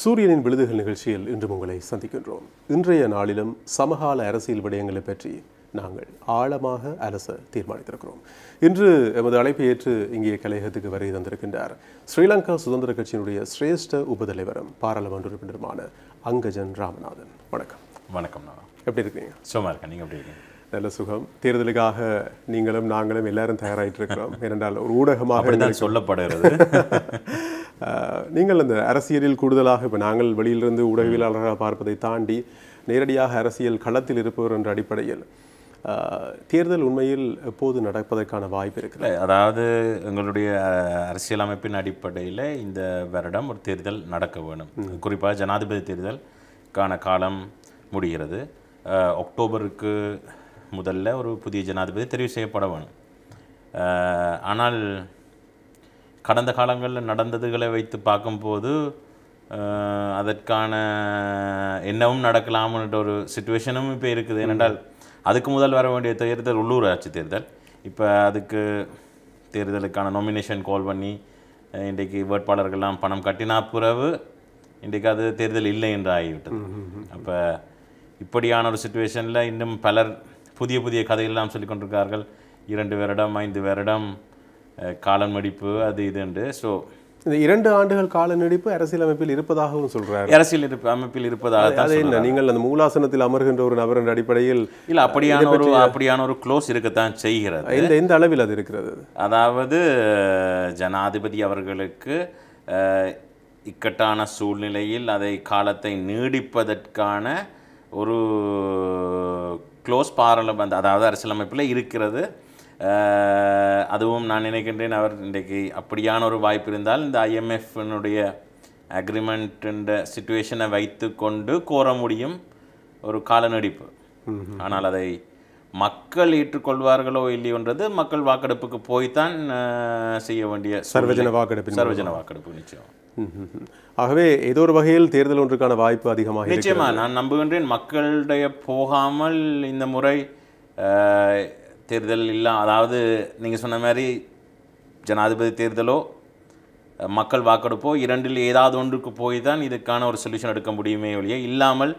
சூரியனின் விழுதுகள் நிகழ்ச்சியில் இன்று உங்களை சந்திக்கின்றோம். இன்றைய நாளிலும் சமகால அரசியல் விடயங்களை பற்றி நாங்கள் ஆழமாக அலச தீர்மானித்திருக்கிறோம். இன்று எமது அழைப்பை ஏற்று இங்கே கலையகத்துக்கு வருகை தந்திருக்கின்றார் ஸ்ரீலங்கா சுதந்திர கட்சியினுடைய சிரேஷ்ட உபதலைவரும் பாராளுமன்ற உறுப்பினருமான அங்கஜன் ராமநாதன். வணக்கம். வணக்கம். எப்படி இருக்கீங்க? சும்மா இருக்கேன். நீங்கள் எப்படி இருக்கீங்க? நல்ல சுகம். தேர்தலுக்காக நீங்களும் நாங்களும் எல்லாரும் தயாராகிட்டு இருக்கிறோம். ஏனென்றால் ஒரு ஊடகமாக சொல்லப்படுகிறது. நீங்கள் அந்த அரசியலில் கூடுதலாக இப்போ நாங்கள் வெளியிலிருந்து ஊடகவியலாளராக பார்ப்பதை தாண்டி நேரடியாக அரசியல் களத்தில் இருப்பவர் என்ற அடிப்படையில் தேர்தல் உண்மையில் எப்போது நடப்பதற்கான வாய்ப்பு இருக்கிறது? அதாவது எங்களுடைய அரசியலமைப்பின் அடிப்படையில் இந்த வருடம் ஒரு தேர்தல் நடக்க வேணும். குறிப்பாக ஜனாதிபதி தேர்தலுக்கான காலம் முடிகிறது. அக்டோபருக்கு முதல்ல ஒரு புதிய ஜனாதிபதி தெரிவு செய்யப்பட வேணும். ஆனால் கடந்த காலங்களில் நடந்ததுகளை வைத்து பார்க்கும்போது அதற்கான என்னவும் நடக்கலாம்ன்ற ஒரு சிச்சுவேஷனும் இப்போ இருக்குது. ஏனென்றால் அதுக்கு முதல் வர வேண்டிய தேர்தல் உள்ளூராட்சி தேர்தல். இப்போ அதுக்கு தேர்தலுக்கான நாமினேஷன் கால் பண்ணி இன்றைக்கு வேட்பாளர்கள்லாம் பணம் கட்டினா பிறகு இன்றைக்கு அது தேர்தல் இல்லை என்று ஆகிவிட்டது. அப்போ இப்படியான ஒரு சிச்சுவேஷனில் இன்னும் பலர் புதிய புதிய கதையெல்லாம் சொல்லி கொண்டிருக்கார்கள். 2 வருடம் 5 வருடம் காலம் நடிப்பு அது இதுண்டு. ஸோ இந்த 2 ஆண்டுகள் கால நீடிப்பு அரசியலமைப்பில் இருப்பதாகவும் சொல்கிறார். அரசியல் அமைப்பில் இருப்பதாக என்ன நீங்கள் அந்த மூலாசனத்தில் அமர்கின்ற ஒரு நபர் என்ற அடிப்படையில் இல்லை அப்படியான ஒரு க்ளோஸ் இருக்கத்தான் செய்கிறது. எந்த அளவில் அது இருக்கிறது? அதாவது ஜனாதிபதி அவர்களுக்கு இக்கட்டான சூழ்நிலையில் அதை காலத்தை நீடிப்பதற்கான ஒரு க்ளோஸ் பாராளுமன்ற அதாவது அரசியலமைப்பில் இருக்கிறது. அதுவும் நான் நினைக்கின்றேன் அவர் இன்றைக்கு அப்படியான ஒரு வாய்ப்பு இருந்தால் இந்த IMF-னுடைய அக்ரிமெண்ட்ன்ற சிச்சுவேஷனை வைத்து கொண்டு கோர முடியும் ஒரு கால நீடிப்பு. ஆனால் அதை மக்கள் ஏற்றுக்கொள்வார்களோ இல்லையோன்றது மக்கள் வாக்கெடுப்புக்கு போய்த்தான் செய்ய வேண்டிய சர்வஜன வாக்கெடுப்பு நிச்சயம். ஆகவே ஏதோ ஒரு வகையில் தேர்தல் ஒன்றுக்கான வாய்ப்பு அதிகமாக நிச்சயமா நான் நம்புகின்றேன். மக்களுடைய போகாமல் இந்த முறை தேர்தல் இல்லை. அதாவது நீங்கள் சொன்ன மாதிரி ஜனாதிபதி தேர்தலோ மக்கள் வாக்கெடுப்போ இரண்டில் ஏதாவது ஒன்றுக்கு போய் தான் இதுக்கான ஒரு சொல்யூஷன் எடுக்க முடியுமே ஒழிய இல்லாமல்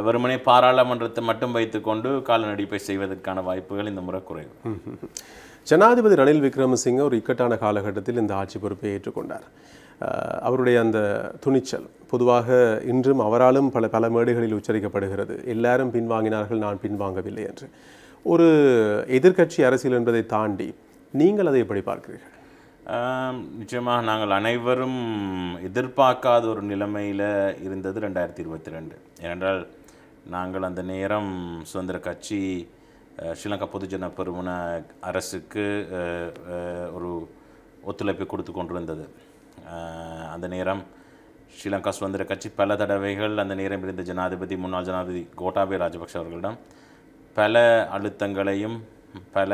வெறுமனே பாராளுமன்றத்தை மட்டும் வைத்துக்கொண்டு கால நடிப்பை செய்வதற்கான வாய்ப்புகள் இந்த முறை குறைவு. ஜனாதிபதி ரணில் விக்ரமசிங்க ஒரு இக்கட்டான காலகட்டத்தில் இந்த ஆட்சி பொறுப்பை ஏற்றுக்கொண்டார். அவருடைய அந்த துணிச்சல் பொதுவாக இன்றும் அவராலும் பல மேடைகளில் உச்சரிக்கப்படுகிறது. எல்லாரும் பின்வாங்கினார்கள், நான் பின்வாங்கவில்லை என்று. ஒரு எதிர்க்கட்சி அரசியல் என்பதை தாண்டி நீங்கள் அதை எப்படி பார்க்கிறீர்கள்? நிச்சயமாக நாங்கள் அனைவரும் எதிர்பார்க்காத ஒரு நிலைமையில் இருந்தது 2022. ஏனென்றால் நாங்கள் அந்த நேரம் சுதந்திர கட்சி ஸ்ரீலங்கா பொதுஜன பெரமுன அரசுக்கு ஒரு ஒத்துழைப்பை கொடுத்து கொண்டிருந்தது. அந்த நேரம் ஸ்ரீலங்கா சுதந்திர கட்சி பல தடவைகள் அந்த நேரம் இருந்த ஜனாதிபதி முன்னாள் ஜனாதிபதி கோட்டாபய ராஜபக்ஷ அவர்களிடம் பல அழுத்தங்களையும் பல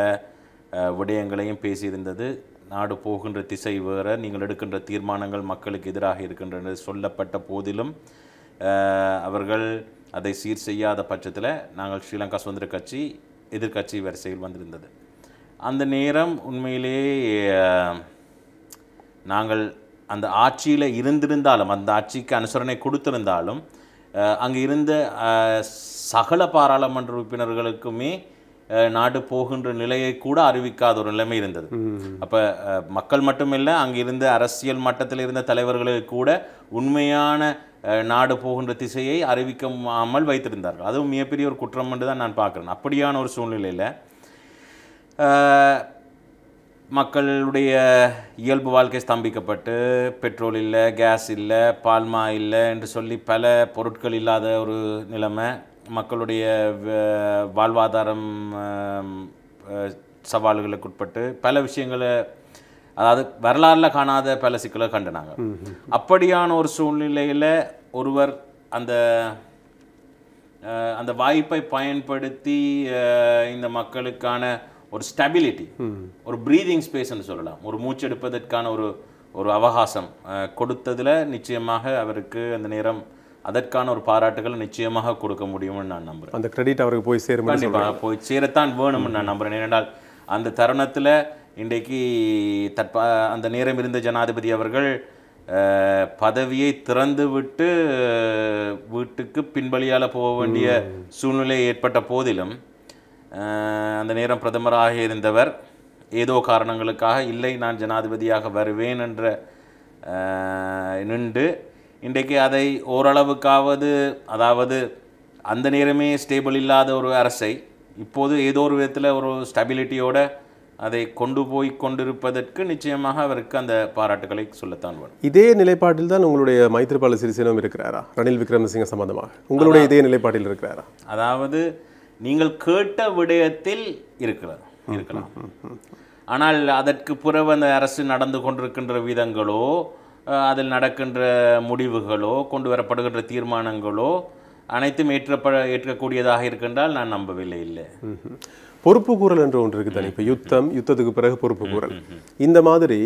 விடயங்களையும் பேசியிருந்தது. நாடு போகின்ற திசை வேறு, நீங்கள் எடுக்கின்ற தீர்மானங்கள் மக்களுக்கு எதிராக இருக்கின்றன சொல்லப்பட்ட போதிலும் அவர்கள் அதை சீர் செய்யாத பட்சத்தில் நாங்கள் ஸ்ரீலங்கா சுதந்திர கட்சி எதிர்கட்சி வரிசையில் வந்திருந்தது. அந்த நேரம் உண்மையிலேயே நாங்கள் அந்த ஆட்சியில் இருந்திருந்தாலும் அந்த ஆட்சிக்கு அனுசரணை கொடுத்திருந்தாலும் அங்கே இருந்த சகல பாராளுமன்ற உறுப்பினர்களுக்குமே நாடு போகின்ற நிலையை கூட அறிவிக்காத ஒரு நிலைமை இருந்தது. அப்போ மக்கள் மட்டுமில்லை, அங்கே இருந்த அரசியல் மட்டத்தில் இருந்த தலைவர்களுக்கு கூட உண்மையான நாடு போகின்ற திசையை அறிவிக்காமல் வைத்திருந்தார்கள். அதுவும் மிகப்பெரிய ஒரு குற்றம் என்று தான் நான் பார்க்குறேன். அப்படியான ஒரு சூழ்நிலையில் மக்களுடைய இயல்பு வாழ்க்கை ஸ்தம்பிக்கப்பட்டு பெட்ரோல் இல்லை, கேஸ் இல்லை, பால்மா இல்லை என்று சொல்லி பல பொருட்கள் இல்லாத ஒரு நிலைமை, மக்களுடைய வாழ்வாதாரம் சவால்களுக்கு உட்பட்டு பல விஷயங்களை அதாவது வரலாறில் காணாத பல சிக்கலை கண்டனாங்க. அப்படியான ஒரு சூழ்நிலையில் ஒருவர் அந்த அந்த வாய்ப்பை பயன்படுத்தி இந்த மக்களுக்கான ஒரு ஸ்டெபிலிட்டி, ஒரு ப்ரீதிங் ஸ்பேஸ்ன்னு சொல்லலாம், ஒரு மூச்செடுப்பதற்கான ஒரு அவகாசம் கொடுத்ததில் நிச்சயமாக அவருக்கு அந்த நேரம் அதற்கான ஒரு பாராட்டுகள் நிச்சயமாக கொடுக்க முடியும்னு நான் நம்புகிறேன். அந்த கிரெடிட் அவருக்கு போய் சேரும், கண்டிப்பாக போய் சேரத்தான் வேணும்னு நான் நம்புகிறேன். ஏனென்றால் அந்த தருணத்தில் இன்றைக்கு அந்த நேரம் இருந்த ஜனாதிபதி அவர்கள் பதவியை திறந்து விட்டு வீட்டுக்கு பின்பலியால் போக வேண்டிய சூழ்நிலை ஏற்பட்ட போதிலும் அந்த நேரம் பிரதமராக இருந்தவர் ஏதோ காரணங்களுக்காக இல்லை நான் ஜனாதிபதியாக வருவேன் என்ற நின்று இன்றைக்கு அதை ஓரளவுக்காவது அதாவது அந்த நேரமே ஸ்டேபிள் இல்லாத ஒரு அரசை இப்போது ஏதோ ஒரு விதத்தில் ஒரு ஸ்டெபிலிட்டியோட அதை கொண்டு போய் கொண்டிருப்பதற்கு நிச்சயமாக அவருக்கு அந்த பாராட்டுகளை சொல்லத்தான் வேணும். இதே நிலைப்பாட்டில் தான் உங்களுடைய மைத்ரிபால சிறிசேனவும் இருக்கிறாரா? ரணில் விக்ரமசிங்க சம்பந்தமாக உங்களுடைய இதே நிலைப்பாட்டில் இருக்கிறாரா? அதாவது நீங்கள் கேட்ட விடயத்தில் இருக்கலாம், ஆனால் அதற்கு பிறகு அந்த அரசு நடந்து கொண்டிருக்கின்ற விதங்களோ அதில் நடக்கின்ற முடிவுகளோ கொண்டு வரப்படுகின்ற தீர்மானங்களோ அனைத்தும் ஏற்கக்கூடியதாக இருக்கின்றால் நான் நம்பவில்லை. இல்லை, பொறுப்பு கூறல் என்ற ஒன்று இருக்குதானே. இப்போ யுத்தத்துக்கு பிறகு பொறுப்பு கூறல், இந்த மாதிரி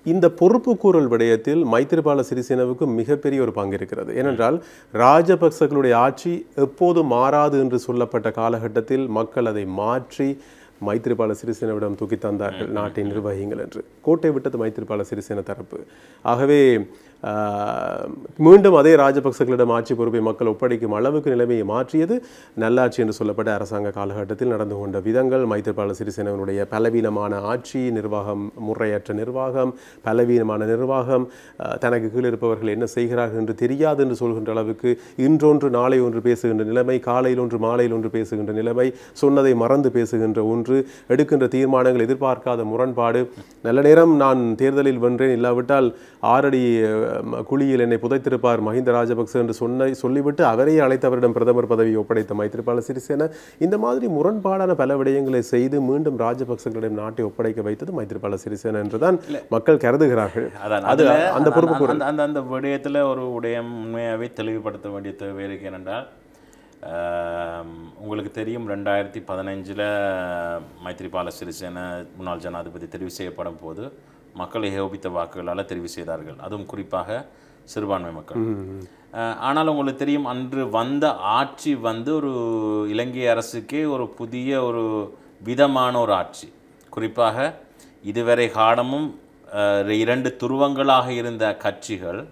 இந்த பொறுப்பு கூறல் விடயத்தில் மைத்ரிபால சிறிசேனவுக்கு மிகப்பெரிய ஒரு பங்கு இருக்கிறது. ஏனென்றால் ராஜபக்சர்களுடைய ஆட்சி எப்போதும் மாறாது என்று சொல்லப்பட்ட காலகட்டத்தில் மக்கள் அதை மாற்றி மைத்ரிபால சிறிசேனவிடம் தூக்கி தந்தார்கள் நாட்டை நிர்வகிங்கள் என்று. கோட்டை விட்டது மைத்ரிபால சிறிசேன தரப்பு. ஆகவே மீண்டும் அதே ராஜபக்சர்களிடம் ஆட்சி பொறுப்பை மக்கள் ஒப்படைக்கும் அளவுக்கு நிலைமையை மாற்றியது நல்லாட்சி என்று சொல்லப்பட்ட அரசாங்க காலகட்டத்தில் நடந்து கொண்ட விதங்கள். மைத்ரிபால சிறிசேனவனுடைய பலவீனமான ஆட்சி, நிர்வாகம், முறையற்ற நிர்வாகம், பலவீனமான நிர்வாகம், தனக்கு கீழ் இருப்பவர்கள் என்ன செய்கிறார்கள் என்று தெரியாது என்று சொல்கின்ற அளவுக்கு இன்றொன்று நாளை ஒன்று பேசுகின்ற நிலைமை, காலையில் ஒன்று மாலையில் ஒன்று பேசுகின்ற நிலைமை, சொன்னதை மறந்து பேசுகின்ற ஒன்று, எடுக்கின்ற தீர்மானங்கள் எதிர்பார்க்காத முரண்பாடு. நல்ல நேரம் நான் தேர்தலில் வென்றேன், இல்லாவிட்டால் 6 அடி குழியில் என்னை புதைத்திருப்பார் மஹிந்த ராஜபக்ச என்று சொல்லிவிட்டு அவரையே அழைத்தவரிடம் பிரதமர் பதவியை ஒப்படைத்த மைத்ரிபால சிறிசேன இந்த மாதிரி முரண்பாடான பல விடயங்களை செய்து மீண்டும் ராஜபக்சர்களிடம் நாட்டை ஒப்படைக்க வைத்தது மைத்ரிபால சிறிசேன என்றுதான் மக்கள் கருதுகிறார்கள். அது அந்த பொறுப்பு அந்த விடயத்தில் ஒரு விடயம் உண்மையாகவே தெளிவுபடுத்த வேண்டிய தேவை இருக்கு. ஏனென்றால் உங்களுக்கு தெரியும் 2015 மைத்ரிபால சிறிசேன முன்னாள் ஜனாதிபதி தெரிவு செய்யப்படும் போது மக்கள் ஏகோபித்த வாக்குகளால் தெரிவு செய்தார்கள், அதுவும் குறிப்பாக சிறுபான்மை மக்கள். ஆனால் உங்களுக்கு தெரியும் அன்று வந்த ஆட்சி ஒரு இலங்கை அரசுக்கே ஒரு புதிய ஒரு விதமான ஒரு ஆட்சி. குறிப்பாக இதுவரை காலமும் 2 துருவங்களாக இருந்த கட்சிகள்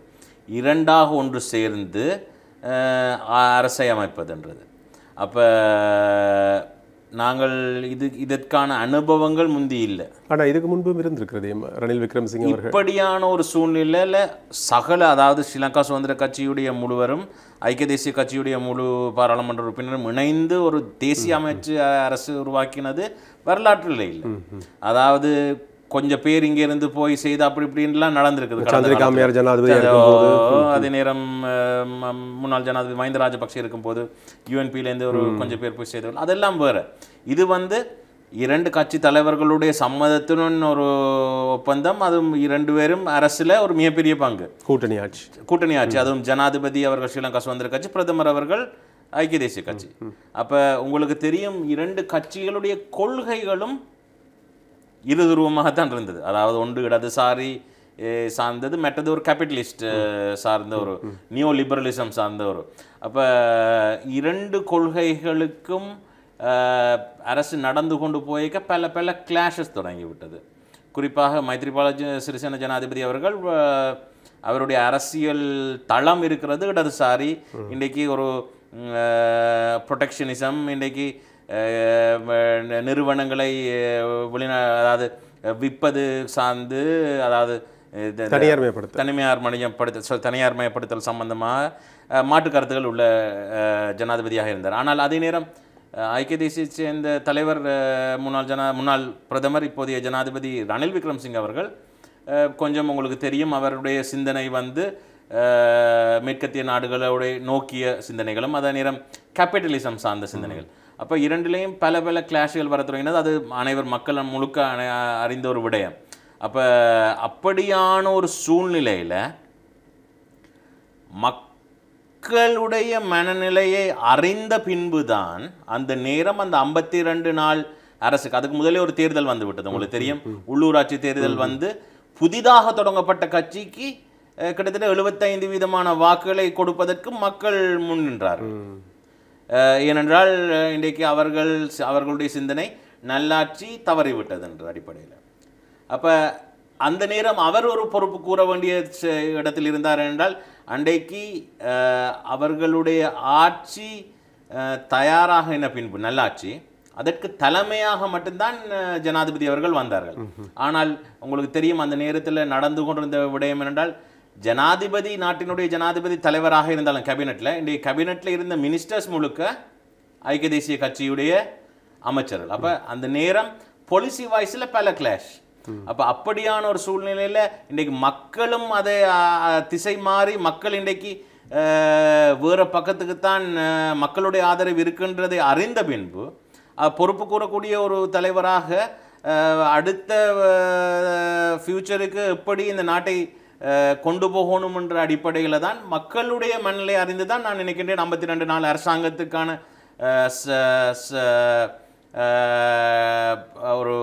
2ஆக ஒன்று சேர்ந்து அரசை அமைப்பதுன்றது. அப்போ நாங்கள் இதற்கான அனுபவங்கள் முந்தி இல்லை. ஆனால் இதுக்கு முன்பும் இருந்திருக்கிறது. ரணில் விக்ரமசிங்க அவர்கள் இப்படியான ஒரு சூழ்நிலையில் அதாவது ஸ்ரீலங்கா சுதந்திர கட்சியுடைய முழுவரும் ஐக்கிய தேசிய கட்சியுடைய முழு பாராளுமன்ற உறுப்பினரும் இணைந்து ஒரு தேசிய அமைச்சு அரசு உருவாக்கினது வரலாற்றில் இல்லை. அதாவது கொஞ்சம் பேர் இங்கே இருந்து போய் செய்து அப்படி இப்படின்லாம் நடந்திருக்குது. அதே நேரம் முன்னாள் ஜனாதிபதி மஹிந்த ராஜபக்ஷ இருக்கும்போது யூஎன்பியிலேருந்து ஒரு கொஞ்சம் பேர் போய் செய்தவர்கள், அதெல்லாம் வேறு. இது 2 கட்சி தலைவர்களுடைய சம்மதத்துடன் ஒரு ஒப்பந்தம், அதுவும் 2 பேரும் அரசில் ஒரு மிகப்பெரிய பங்கு, கூட்டணி ஆட்சி. அதுவும் ஜனாதிபதி அவர்கள் ஸ்ரீலங்கா சுதந்திர கட்சி, பிரதமர் அவர்கள் ஐக்கிய தேசிய கட்சி. அப்போ உங்களுக்கு தெரியும் 2 கட்சிகளுடைய கொள்கைகளும் இருதுருவமாகத்தான் இருந்தது. அதாவது ஒன்று இடதுசாரி சார்ந்தது, மற்றது ஒரு கேபிட்டலிஸ்ட் சார்ந்த ஒரு நியோ லிபரலிசம் சார்ந்த ஒரு. அப்போ 2 கொள்கைகளுக்கும் அரசு நடந்து கொண்டு போய்க்க பல கிளாஷஸ் தொடங்கிவிட்டது. குறிப்பாக மைத்ரிபால சிறிசேன ஜனாதிபதி அவர்கள் அவருடைய அரசியல் தளம் இருக்கிறது இடதுசாரி. இன்றைக்கு ஒரு ப்ரொடெக்ஷனிசம், இன்றைக்கு நிறுவனங்களை அதாவது விற்பது சார்ந்து, அதாவது தனியார்மயப்படுத்தல் சம்பந்தமாக மாற்று கருத்துக்கள் உள்ள ஜனாதிபதியாக இருந்தார். ஆனால் அதே நேரம் ஐக்கிய தேசிய சேர்ந்த தலைவர் முன்னாள் பிரதமர் இப்போதைய ஜனாதிபதி ரணில் விக்ரமசிங்க அவர்கள் கொஞ்சம் உங்களுக்கு தெரியும் அவருடைய சிந்தனை மேற்கத்திய நாடுகளுடைய நோக்கிய சிந்தனைகளும் அதே நேரம் கேபிட்டலிசம் சார்ந்த சிந்தனைகள். அப்போ 2லேயும் பல கிளாஷுகள் வர தொடங்கினது. அது மக்கள் முழுக்க அறிந்த ஒரு விடயம். அப்போ அப்படியான ஒரு சூழ்நிலையில் மக்களுடைய மனநிலையை அறிந்த பின்புதான் அந்த நேரம் அந்த 52 நாள் அரசுக்கு, அதுக்கு முதலே ஒரு தேர்தல் வந்து விட்டது. உங்களுக்கு தெரியும் உள்ளூராட்சி தேர்தல் புதிதாக தொடங்கப்பட்ட கட்சிக்கு கிட்டத்தட்ட 75% வாக்குகளை கொடுப்பதற்கு மக்கள் முன் நின்றார்கள். ஏனென்றால் இன்றைக்கு அவர்களுடைய சிந்தனை நல்லாட்சி தவறிவிட்டது என்ற அடிப்படையில். அப்போ அந்த நேரம் அவர் ஒரு பொறுப்பு கூற வேண்டிய இடத்தில் இருந்தார் என்றால் அன்றைக்கு அவர்களுடைய ஆட்சி தயாராக பின்பு நல்லாட்சி அதற்கு தலைமையாக மட்டும்தான் ஜனாதிபதி அவர்கள் வந்தார்கள். ஆனால் உங்களுக்கு தெரியும் அந்த நேரத்தில் நடந்து கொண்டிருந்த விடயம் என்றால் ஜனாதிபதி நாட்டினுடைய ஜனாதிபதி தலைவராக இருந்தாலும் கேபினெட்டில் இன்றைய கேபினெட்டில் இருந்த மினிஸ்டர்ஸ் முழுக்க ஐக்கிய தேசிய கட்சியுடைய அமைச்சர்கள். அப்போ அந்த நேரம் பாலிசி வாய்ஸில் பல கிளாஷ். அப்போ அப்படியான ஒரு சூழ்நிலையில் இன்றைக்கு மக்களும் அதை திசை மாறி மக்கள் இன்றைக்கு வேறு பக்கத்துக்குத்தான் மக்களுடைய ஆதரவு இருக்கின்றதை அறிந்த பின்பு பொறுப்பு கூறக்கூடிய ஒரு தலைவராக அடுத்த ஃபியூச்சருக்கு எப்படி இந்த நாட்டை கொண்டு போகணும் என்ற அடிப்படையில் தான் மக்களுடைய மனநிலை அறிந்து தான் நான் நினைக்கின்றேன் 52 நாள் அரசாங்கத்துக்கான ஒரு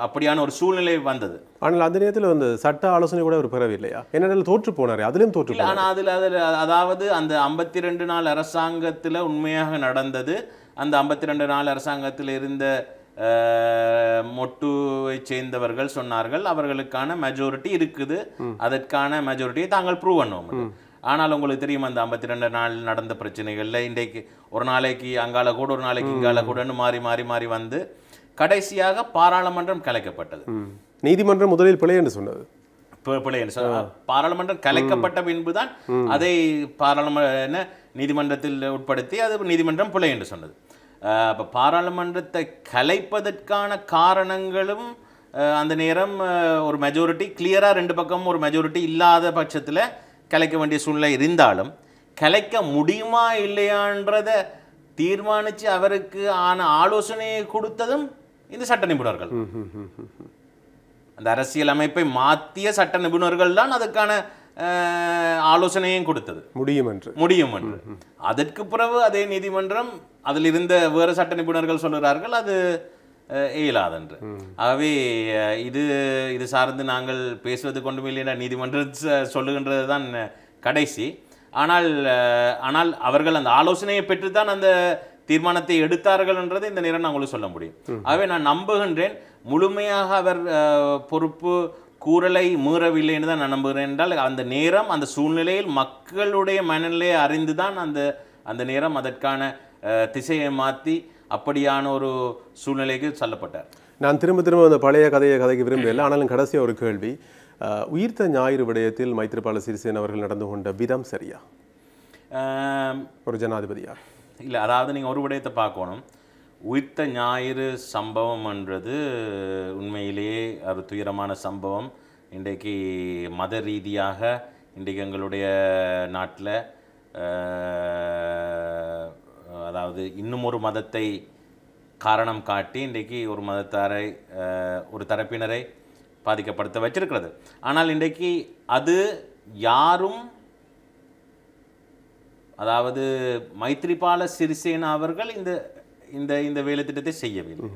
அப்படியான ஒரு சூழ்நிலை வந்தது. ஆனால் அந்த நேரத்தில் வந்து சட்ட ஆலோசனை கூட அவர் பெறவில்லையா? என்ன தோற்று போனார், அதிலும் தோற்று போனார். ஆனால் அதில் அதாவது அந்த 52 நாள் அரசாங்கத்தில் உண்மையாக நடந்தது அந்த 52 நாள் அரசாங்கத்தில் இருந்த மொட்டுவை சேர்ந்தவர்கள் சொன்னார்கள் அவர்களுக்கான மெஜாரிட்டி இருக்குது, அதற்கான மெஜாரிட்டியை தாங்கள் ப்ரூவ் பண்ணுவோம். ஆனால் உங்களுக்கு தெரியும் அந்த 52 நாள் நடந்த பிரச்சனைகளில் இன்றைக்கு ஒரு நாளைக்கு அங்கால கூட ஒரு நாளைக்கு இங்கால கூடன்னு மாறி மாறி மாறி வந்து கடைசியாக பாராளுமன்றம் கலைக்கப்பட்டது. நீதிமன்றம் முதலில் பிழை என்று சொன்னது. பாராளுமன்றம் கலைக்கப்பட்ட பின்புதான் அதை நீதிமன்றத்தில் உட்படுத்தி அது நீதிமன்றம் பிழை என்று சொன்னது. அப்போ பாராளுமன்றத்தை கலைப்பதற்கான காரணங்களும் அந்த நேரம் ஒரு மெஜாரிட்டி கிளியராக ரெண்டு பக்கமும் ஒரு மெஜாரிட்டி இல்லாத பட்சத்தில் கலைக்க வேண்டிய சூழ்நிலை இருந்தாலும் கலைக்க முடியுமா இல்லையான்றதை தீர்மானித்து அவருக்கு ஆன ஆலோசனையை கொடுத்ததும் இந்த சட்ட நிபுணர்கள். அந்த அரசியல் அமைப்பை மாற்றிய சட்ட நிபுணர்கள் தான் அதுக்கான ஆலோசனையும் கொடுத்தது முடியும் என்று. அதற்கு பிறகு அதே நீதிமன்றம் அதில் இருந்த வேறு சட்ட நிபுணர்கள் சொல்கிறார்கள் அது இயலாதென்று. ஆகவே இது சார்ந்து நாங்கள் பேசுவது கொண்டு இல்லைன்னா நீதிமன்றம் சொல்லுகின்றது தான் கடைசி. ஆனால் அவர்கள் அந்த ஆலோசனையை பெற்றுத்தான் அந்த தீர்மானத்தை எடுத்தார்கள் என்றதை இந்த நேரம் நான் உங்களுக்கு சொல்ல முடியும். ஆகவே நான் நம்புகின்றேன் முழுமையாக அவர் பொறுப்பு கூறலை மீறவில்லை என்று தான் நான் நம்புகிறேன். என்றால் அந்த நேரம் அந்த சூழ்நிலையில் மக்களுடைய மனநிலையை அறிந்து தான் அந்த நேரம் அதற்கான திசையை மாற்றி அப்படியான ஒரு சூழ்நிலைக்கு சொல்லப்பட்டார். நான் திரும்ப அந்த பழைய கதைக்கு விரும்பவில்லை. ஆனாலும் கடைசியாக ஒரு கேள்வி, உயிர்த்த ஞாயிறு விடயத்தில் மைத்ரிபால சிறிசேன அவர்கள் நடந்து கொண்ட விதம் சரியா ஒரு ஜனாதிபதியா? இல்லை, அதாவது நீங்கள் ஒரு விடயத்தை பார்க்கணும். உயிர்த்த ஞாயிறு சம்பவம் என்றது உண்மையிலேயே ஒரு துயரமான சம்பவம். இன்றைக்கு மத ரீதியாக இன்றைக்கு எங்களுடைய நாட்டில் அதாவது இன்னும் ஒரு மதத்தை காரணம் காட்டி இன்றைக்கு ஒரு மதத்தாரை ஒரு தரப்பினரை பாதிக்கப்படுத்த வச்சிருக்கிறது. ஆனால் இன்றைக்கு அது யாரும் அதாவது மைத்ரிபால சிறிசேனா அவர்கள் இந்த இந்த வேலை திட்டத்தை செய்யவில்லை.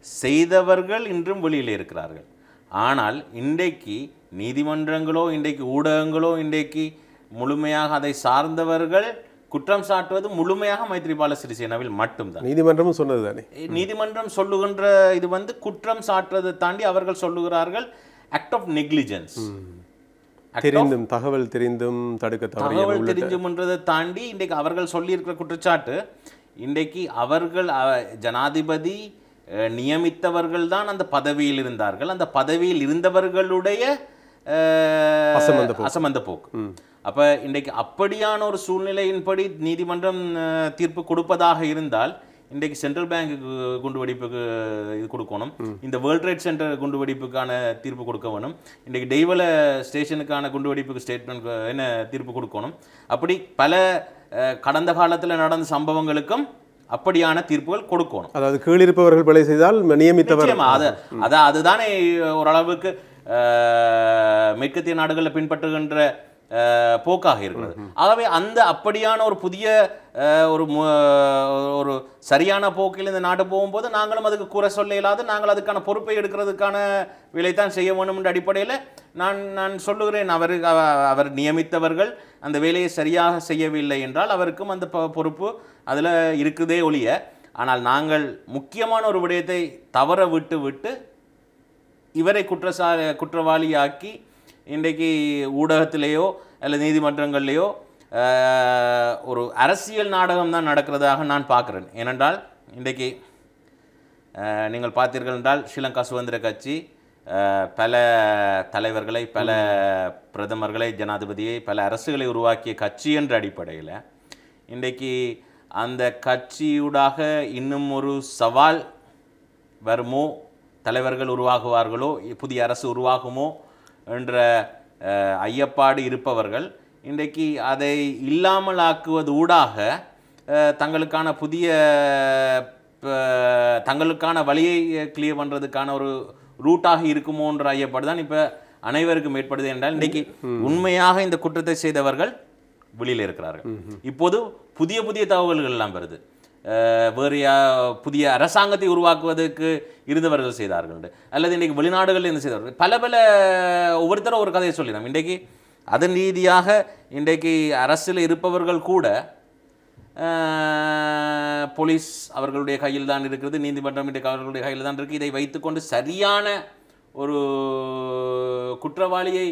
செய்தவர்கள் இன்றும் வெளியில் இருக்கிறார்கள். ஆனால் இன்றைக்கு நீதிமன்றங்களோ இன்றைக்கு ஊடகங்களோ இன்றைக்கு முழுமையாக அதை சார்ந்தவர்கள் குற்றம் சாட்டுவது முழுமையாக மைத்ரிபால சிறிசேனாவில் மட்டும்தான். நீதிமன்றமும் சொன்னது தானே. நீதிமன்றம் சொல்லுகின்ற இது குற்றம் சாட்டுறதை தாண்டி அவர்கள் சொல்லுகிறார்கள் ஆக்ட் ஆஃப் நெக்லிஜென்ஸ். தகவல் தெரிந்தும் தகவல் தெரிஞ்சும்ன்றதை தாண்டி இன்றைக்கு அவர்கள் சொல்லியிருக்கிற குற்றச்சாட்டு இன்றைக்கு அவர்கள் ஜனாதிபதி நியமித்தவர்கள் தான் அந்த பதவியில் இருந்தார்கள். அந்த பதவியில் இருந்தவர்களுடைய அசமந்த போக்கு. அப்போ இன்றைக்கு அப்படியான ஒரு சூழ்நிலையின்படி நீதிமன்றம் தீர்ப்பு கொடுப்பதாக இருந்தால் இன்றைக்கு சென்ட்ரல் பேங்க் குண்டுவெடிப்புக்கு இது கொடுக்கணும், இந்த வேர்ல்ட் ட்ரேட் சென்டர் குண்டுவெடிப்புக்கான தீர்ப்பு கொடுக்க வேணும், இன்றைக்கு டெய்வல ஸ்டேஷனுக்கான குண்டுவெடிப்புக்கு ஸ்டேட்மெண்ட் தீர்ப்பு கொடுக்கணும். அப்படி பல கடந்த காலத்தில் நடந்த சம்பவங்களுக்கும் அப்படியான தீர்ப்புகள் கொடுக்கணும். அதாவது கீழிருப்பவர்கள் பிழை செய்தால் நியமித்தவர் அதுதானே ஓரளவுக்கு மேற்கத்திய நாடுகளில் பின்பற்றுகின்ற போக்காக இருக்கிறது. ஆகவே அந்த அப்படியான ஒரு புதிய ஒரு சரியான போக்கில் இந்த நாடு போகும்போது நாங்களும் அதுக்கு கூற சொல்ல இயலாது. நாங்கள் அதுக்கான பொறுப்பை எடுக்கிறதுக்கான வேலைத்தான் செய்ய வேண்டும் என்ற அடிப்படையில் நான் சொல்லுகிறேன், அவர் நியமித்தவர்கள் அந்த வேலையை சரியாக செய்யவில்லை என்றால் அவருக்கும் அந்த பொறுப்பு அதில் இருக்குதே ஒழிய. ஆனால் நாங்கள் முக்கியமான ஒரு விடயத்தை தவற விட்டு இவரை குற்றவாளியாக்கி இன்றைக்கு ஊடகத்திலேயோ அல்லது நீதிமன்றங்கள்லேயோ ஒரு அரசியல் நாடகம் தான் நடக்கிறதாக நான் பார்க்குறேன். ஏனென்றால் இன்றைக்கு நீங்கள் பார்த்தீர்கள் என்றால் ஸ்ரீலங்கா சுதந்திர கட்சி பல தலைவர்களை, பல பிரதமர்களை, ஜனாதிபதியை, பல அரசுகளை உருவாக்கிய கட்சி என்ற அடிப்படையில் இன்றைக்கு அந்த கட்சியூடாக இன்னும் ஒரு சவால் வருமோ, தலைவர்கள் உருவாகுவார்களோ, புதிய அரசு உருவாகுமோ என்ற ஐயப்பாடு இருப்பவர்கள் இன்றைக்கு அதை இல்லாமல் ஆக்குவது ஊடாக தங்களுக்கான புதிய தங்களுக்கான வழியை கிளியர் பண்ணுறதுக்கான ஒரு ரூட்டாக இருக்குமோன்ற ஐயப்பாடு தான் இப்போ அனைவருக்கும் ஏற்படுது. என்றால் இன்றைக்கு உண்மையாக இந்த குற்றத்தை செய்தவர்கள் வெளியில் இருக்கிறார்கள். இப்போது புதிய புதிய தகவல்கள் எல்லாம் வருது. வேறு புதிய அரசாங்கத்தை உருவாக்குவதற்கு இருந்தவர்கள் செய்தார்கள், அல்லது இன்றைக்கு வெளிநாடுகளில் இருந்து செய்தவர்கள் பல பல ஒவ்வொருத்தரும் ஒரு கதையை சொல்லிடும். இன்றைக்கு அதன் ரீதியாக இன்றைக்கு அரசில் இருப்பவர்கள் கூட போலீஸ் அவர்களுடைய கையில் தான் இருக்கிறது, நீதிமன்றம் இன்றைக்கு அவர்களுடைய கையில் தான் இருக்குது. இதை வைத்துக்கொண்டு சரியான ஒரு குற்றவாளியை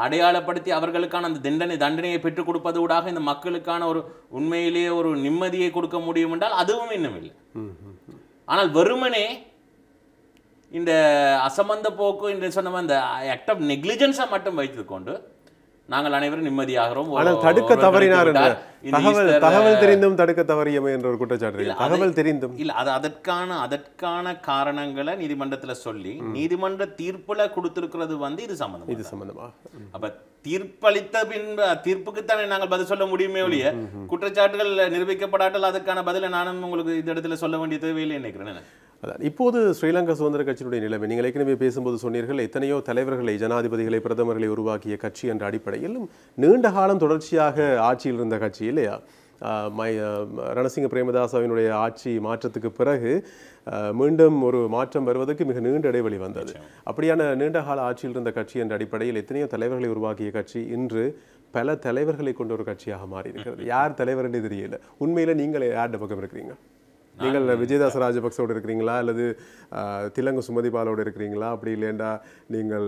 அடையாளப்படுத்தி அவர்களுக்கான அந்த தண்டனையை பெற்றுக் கொடுப்பதூடாக இந்த மக்களுக்கான ஒரு உண்மையிலேயே ஒரு நிம்மதியை கொடுக்க முடியும் என்றால் அதுவும் இன்னும் இல்லை. ஆனால் வெறுமனே இந்த அசம்பந்த போக்கு என்று சொன்ன அந்த ஆக்ட் ஆஃப் நெக்லிஜென்ஸை மட்டும் வைத்துக்கொண்டு நாங்கள் அனைவரும் நிம்மதியாகிறோம். ஆனால் தடுக்க தவறினார் தகவல் தெரிந்தும் தடுக்க தவறியமை என்ற ஒரு குற்றச்சாட்டு. தகவல் தெரிந்தும் இல்ல, அது அதற்கான காரணங்களை நீதிமன்றத்தில் சொல்லி நீதிமன்ற தீர்ப்புல கொடுத்திருக்கிறது இது சம்பந்தமா. அப்ப தீர்ப்பளித்த பின்பு தீர்ப்புக்குத்தானே நாங்கள் பதில் சொல்ல முடியுமே ஒழிய குற்றச்சாட்டுகள் நிரூபிக்கப்படாட்டால் அதுக்கான பதிலை நானும் உங்களுக்கு இந்த இடத்துல சொல்ல வேண்டிய தேவையில்லை நினைக்கிறேன். அதான் இப்போது ஸ்ரீலங்கா சுதந்திர கட்சியினுடைய நிலைமை, நீங்கள் ஏற்கனவே பேசும்போது சொன்னீர்கள் எத்தனையோ தலைவர்களை, ஜனாதிபதிகளை, பிரதமர்களை உருவாக்கிய கட்சி என்ற அடிப்படையில் நீண்ட காலம் தொடர்ச்சியாக ஆட்சியில் இருந்த கட்சி இல்லையா? ரணசிங்க பிரேமதாசவினுடைய ஆட்சி மாற்றத்துக்கு பிறகு மீண்டும் ஒரு மாற்றம் வருவதற்கு மிக நீண்ட இடைவெளி வந்தது. அப்படியான நீண்ட கால ஆட்சியில் இருந்த கட்சி என்ற அடிப்படையில் எத்தனையோ தலைவர்களை உருவாக்கிய கட்சி இன்று பல தலைவர்களை கொண்ட ஒரு கட்சியாக மாறி இருக்கிறது. யார் தலைவர் என்று தெரியல. உண்மையில நீங்கள் யார்ட பக்கம் இருக்கிறீங்க? நீங்கள் விஜயதாச ராஜபக்சோடு இருக்கிறீங்களா, அல்லது திலங்கு சுமதிபாலோடு இருக்கிறீங்களா, அப்படி இல்லைண்டா நீங்கள்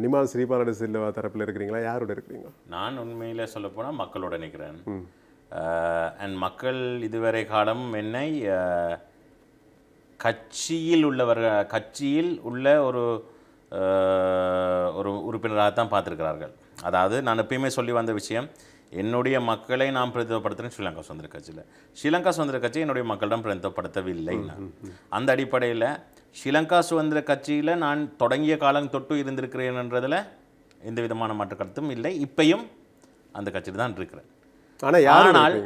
நிமால் ஸ்ரீபாலோட சில்வா தரப்பில் இருக்கிறீங்களா, யாரோட இருக்கிறீங்க? நான் உண்மையில சொல்ல போனால் மக்களோட நிற்கிறேன். அண்ட் மக்கள் இதுவரை காலம் என்னை கட்சியில் உள்ள ஒரு உறுப்பினராகத்தான் பார்த்துருக்கிறார்கள். அதாவது நான் எப்பயுமே சொல்லி வந்த விஷயம், என்னுடைய மக்களை நான் பிரதிநிதிப்படுத்துகிறேன் ஸ்ரீலங்கா சுதந்திர கட்சியில். ஸ்ரீலங்கா சுதந்திர கட்சி என்னுடைய மக்களிடம் பிரதிநிதிப்படுத்தவில்லை. அந்த அடிப்படையில் ஸ்ரீலங்கா சுதந்திர கட்சியில் நான் தொடங்கிய காலம் தொட்டு இருந்திருக்கிறேன்ன்றதில் எந்த விதமான மாற்று கருத்தும் இல்லை. இப்பையும் அந்த கட்சியில் தான் இருக்கிறேன். ஆனால்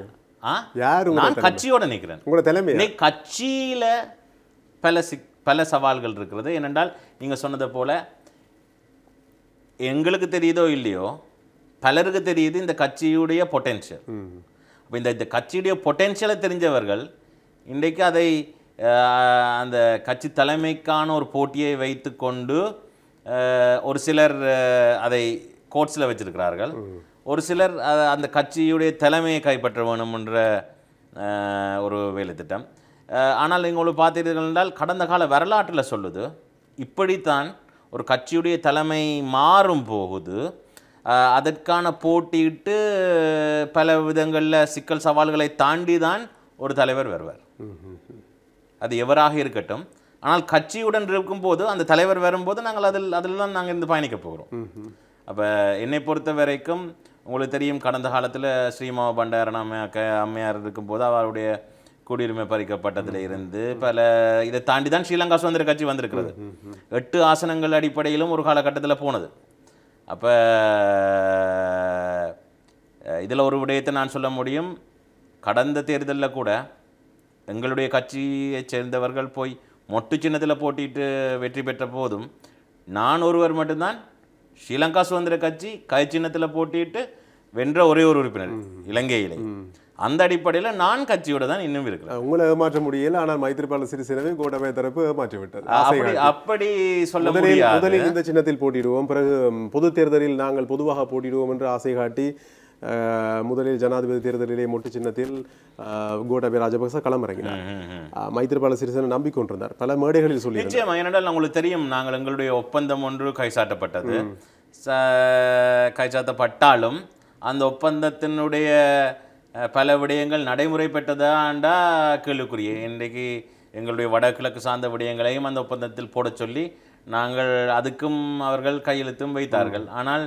நான் கட்சியோட நிற்கிறேன். கட்சியில் பல சவால்கள் இருக்கிறது. ஏனென்றால் நீங்கள் சொன்னதை போல எங்களுக்கு தெரியுதோ இல்லையோ பலருக்கு தெரியுது இந்த கட்சியுடைய பொட்டென்ஷியல். அப்போ இந்த கட்சியுடைய பொட்டென்ஷியலை தெரிஞ்சவர்கள் இன்றைக்கு அதை அந்த கட்சி தலைமைக்கான ஒரு போட்டியை வைத்து கொண்டு ஒரு சிலர் அதை கோர்ட்ஸில் வச்சிருக்கிறார்கள். ஒரு சிலர் அந்த கட்சியுடைய தலைமையை கைப்பற்ற வேணும்ன்ற ஒரு வேலை திட்டம். ஆனால் நீங்கள் பார்த்தீர்கள் என்றால் கடந்த கால வரலாற்றில் சொல்லுது, இப்படித்தான் ஒரு கட்சியுடைய தலைமை மாறும் போகுது. அதற்கான போட்டியிட்டு பல விதங்களில் சிக்கல் சவால்களை தாண்டி தான் ஒரு தலைவர் வருவார். அது எவராக இருக்கட்டும். ஆனால் கட்சியுடன் இருக்கும்போது அந்த தலைவர் வரும்போது நாங்கள் அதில் தான் நாங்கள் இருந்து பயணிக்க போகிறோம். அப்போ என்னை பொறுத்த வரைக்கும் உங்களுக்கு தெரியும், கடந்த காலத்தில் ஸ்ரீமாவ பண்டாரன் அம்மையார் இருக்கும்போது அவருடைய குடியுரிமை பறிக்கப்பட்டதில் இருந்து பல இதை தாண்டி தான் ஸ்ரீலங்கா சுதந்திர கட்சி வந்திருக்கிறது. 8 ஆசனங்கள் அடிப்படையிலும் ஒரு காலகட்டத்தில் போனது. அப்போ இதில் ஒரு விடயத்தை நான் சொல்ல முடியும், கடந்த தேர்தலில் கூட எங்களுடைய கட்சியை சேர்ந்தவர்கள் போய் மொட்டு சின்னத்தில் போட்டிட்டு வெற்றி பெற்ற போதும் நான் ஒருவர் மட்டும்தான் ஸ்ரீலங்கா சுதந்திர கட்சி சின்னத்தில் போட்டிட்டு வென்ற ஒரே ஒரு உறுப்பினர் இலங்கையிலே. அந்த அடிப்படையில் நான் கட்சியோட தான் இன்னும் இருக்கிறேன். உங்களை ஏமாற்ற முடியல, ஆனால் மைத்ரிபால சிறிசேனவை கோட்டாபய தரப்பு ஏமாற்றி விட்டது. அப்படி சொல்ல முடியாது. முதலில் இந்த சின்னத்தில் போட்டிடுவோம், பிறகு பொது தேர்தலில் நாங்கள் பொதுவாக போட்டிடுவோம் என்று ஆசை காட்டி முதலில் ஜனாதிபதி தேர்தலிலே மொட்டு சின்னத்தில் கோட்டாபய ராஜபக்ச களமிறங்கினார். மைத்ரிபால சிறிசேன நம்பிக்கொண்டிருந்தார். பல மேடைகளில் சொல்லி நிச்சயமா. ஏனென்றால் உங்களுக்கு தெரியும், நாங்கள் எங்களுடைய ஒப்பந்தம் ஒன்று கைச்சாட்டப்பட்டது. கைச்சாட்டப்பட்டாலும் அந்த ஒப்பந்தத்தினுடைய பல விடயங்கள் நடைமுறைப்பட்டதாண்டா கேள்விக்குரிய. இன்றைக்கு எங்களுடைய வடகிழக்கு சார்ந்த விடயங்களையும் அந்த ஒப்பந்தத்தில் போட சொல்லி நாங்கள் அதுக்கும் அவர்கள் கையெழுத்தும் வைத்தார்கள். ஆனால்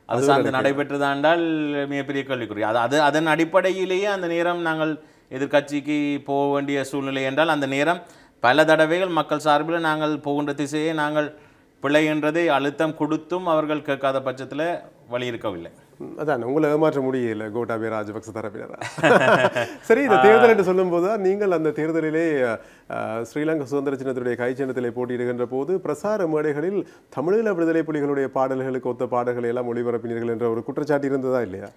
அது சார்ந்து நடைபெற்றதாண்டால் மிகப்பெரிய கேள்விக்குரிய. அது அதன் அடிப்படையிலேயே அந்த நேரம் நாங்கள் எதிர்கட்சிக்கு போக வேண்டிய சூழ்நிலை என்றால் அந்த நேரம் பல தடவைகள் மக்கள் சார்பில் நாங்கள் போகின்ற திசையை நாங்கள் பிழை என்றதை அழுத்தம் கொடுத்தும் அவர்கள் கேட்காத பட்சத்தில் வழி இருக்கவில்லை. அதான் உங்களை ஏமாற்ற முடியல கோட்டாபய ராஜபக்ச தரப்பினரா? சரி, இந்த தேர்தல் என்று சொல்லும் போது நீங்கள் அந்த தேர்தலிலே ஸ்ரீலங்கா சுதந்திர சின்னத்துடைய கை சின்னத்திலே போட்டியிடுகின்ற போது பிரசார மேடைகளில் தமிழீழ விடுதலை புலிகளுடைய பாடல்களுக்கு ஒத்த பாடல்களை எல்லாம் ஒளிபரப்பினீர்கள் என்ற ஒரு குற்றச்சாட்டு இருந்ததா இல்லையா?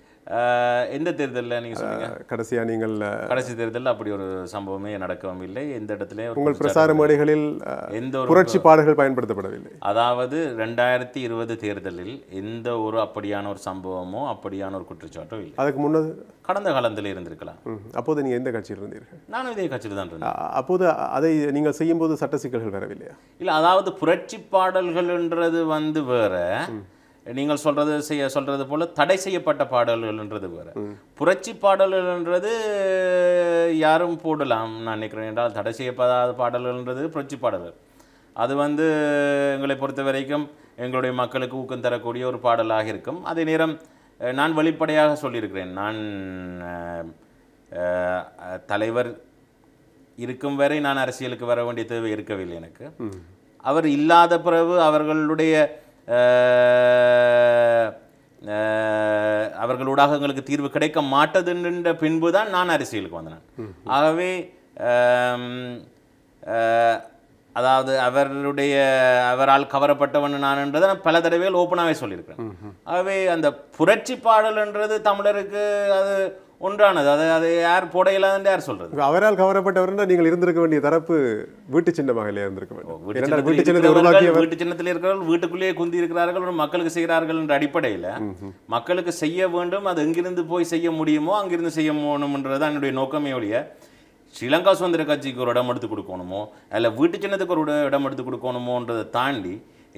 எந்த தேர்தலில் நீங்கள் சொன்னீங்க? கடைசியா நீங்கள் கடைசி தேர்தலில் அப்படி ஒரு சம்பவமே நடக்கவும் இல்லை. எந்த இடத்துல உங்கள் பிரசார மேடைகளில் எந்த ஒரு புரட்சி பாடல்கள் பயன்படுத்தப்படவில்லை. அதாவது 2020 தேர்தலில் எந்த ஒரு அப்படியான ஒரு சம்பவமோ அப்படியான ஒரு குற்றச்சாட்டோ இல்லை. அதுக்கு முன்னது கடந்த காலத்தில் இருந்திருக்கலாம். அப்போது நீங்கள் எந்த கட்சியில் இருந்தீர்கள்? நானும் இதே கட்சியில் தான் இருந்தேன். அப்போது அதை நீங்கள் செய்யும்போது சட்ட சிக்கல்கள் வரவில்லையா? இல்லை, அதாவது புரட்சி பாடல்கள்ன்றது வேற, நீங்கள் சொல்றது போல தடை செய்யப்பட்ட பாடல்கள்ன்றது வேற. புரட்சி பாடல்கள்ன்றது யாரும் போடலாம் நான் நினைக்கிறேன். என்றால் தடை செய்யப்படாத பாடல்கள்ன்றது புரட்சி பாடல்கள். அது எங்களை பொறுத்த வரைக்கும் எங்களுடைய மக்களுக்கு ஊக்கம் தரக்கூடிய ஒரு பாடலாக இருக்கும். அதே நேரம் நான் வெளிப்படையாக சொல்லியிருக்கிறேன், நான் தலைவர் இருக்கும் வரை நான் அரசியலுக்கு வர வேண்டிய தேவை இருக்கவில்லை எனக்கு. அவர் இல்லாத பிறகு அவர்களூடாக எங்களுக்கு தீர்வு கிடைக்க மாட்டதுன்ற பின்பு தான் நான் அரசியலுக்கு வந்தேன். ஆகவே அதாவது அவரால் கவரப்பட்டவன் நான் என்றதை நான் பல தடவைகள் ஓப்பனாகவே சொல்லியிருக்கிறேன். ஆகவே அந்த புரட்சி பாடல்ன்றது தமிழருக்கு அது ஒன்றானது. அதை யார் போட இல்லாத யார் சொல்றது? அவரால் கவரப்பட்டவர் நீங்கள் இருந்திருக்க வேண்டிய தரப்பு வீட்டு சின்னமாக இல்லையா இருந்திருக்க வேண்டும்? வீட்டு சின்னத்தில் இருக்கிறவர்கள் வீட்டுக்குள்ளேயே குந்தி இருக்கிறார்கள், ஒரு மக்களுக்கு செய்கிறார்கள் என்ற அடிப்படையில் மக்களுக்கு செய்ய வேண்டும். அது எங்கிருந்து போய் செய்ய முடியுமோ அங்கிருந்து செய்ய வேணும்ன்றதான் என்னுடைய நோக்கமே ஒழிய ஸ்ரீலங்கா சுதந்திர கட்சிக்கு ஒரு இடம் எடுத்து கொடுக்கணுமோ அல்ல வீட்டு சின்னத்துக்கு ஒரு இடம் எடுத்து கொடுக்கணுமோன்றதை தாண்டி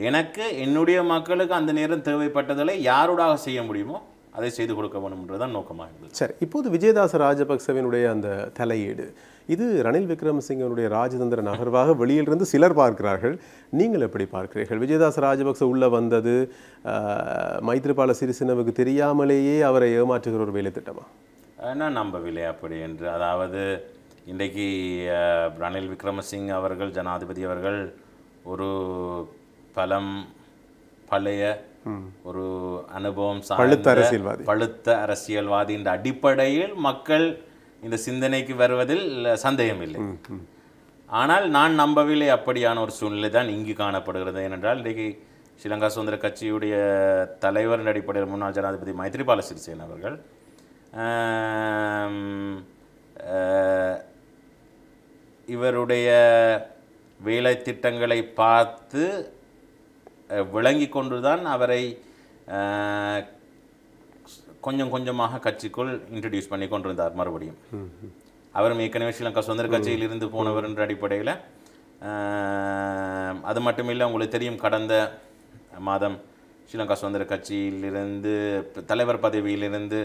எனக்கு என்னுடைய மக்களுக்கு அந்த நேரம் தேவைப்பட்டதை யாரோடாக செய்ய முடியுமோ அதை செய்து கொடுக்க வேணும்ன்றதான் நோக்கமாக இருந்தது. சரி, இப்போது விஜயதாச ராஜபக்சவினுடைய அந்த தலையீடு இது ரணில் விக்ரமசிங்கனுடைய ராஜதந்திர நகர்வாக வெளியிலிருந்து சிலர் பார்க்கிறார்கள். நீங்கள் எப்படி பார்க்கிறீர்கள்? விஜயதாச ராஜபக்ச உள்ள வந்தது மைத்ரிபால சிறிசேனவுக்கு தெரியாமலேயே அவரை ஏமாற்றுகிற ஒரு வேலை திட்டமா? நான் நம்பவில்லை அப்படி என்று. அதாவது இன்றைக்கு ரணில் விக்ரமசிங்க அவர்கள் ஜனாதிபதி அவர்கள் ஒரு பழைய ஒரு அனுபவம் பழுத்த அரசியல்வாதி என்ற அடிப்படையில் மக்கள் இந்த சிந்தனைக்கு வருவதில் சந்தேகம் இல்லை. ஆனால் நான் நம்பவில்லை அப்படியான ஒரு சூழ்நிலை தான் இங்கு காணப்படுகிறது. ஏனென்றால் இன்றைக்கு ஸ்ரீலங்கா சுதந்திர கட்சியுடைய தலைவர் அடிப்படையில் முன்னாள் ஜனாதிபதி மைத்ரிபால சிறிசேன அவர்கள் இவருடைய வேலை திட்டங்களை பார்த்து விளங்கி கொண்டுதான் அவரை கொஞ்சம் கொஞ்சமாக கட்சிக்குள் இன்ட்ரடியூஸ் பண்ணி கொண்டிருந்தார். மறுபடியும் அவரும் ஏற்கனவே ஸ்ரீலங்கா சுதந்திர கட்சியில் இருந்து போனவர் என்ற அடிப்படையில் அது மட்டுமில்லை, உங்களுக்கு தெரியும் கடந்த மாதம் ஸ்ரீலங்கா சுதந்திர கட்சியிலிருந்து தலைவர் பதவியிலிருந்து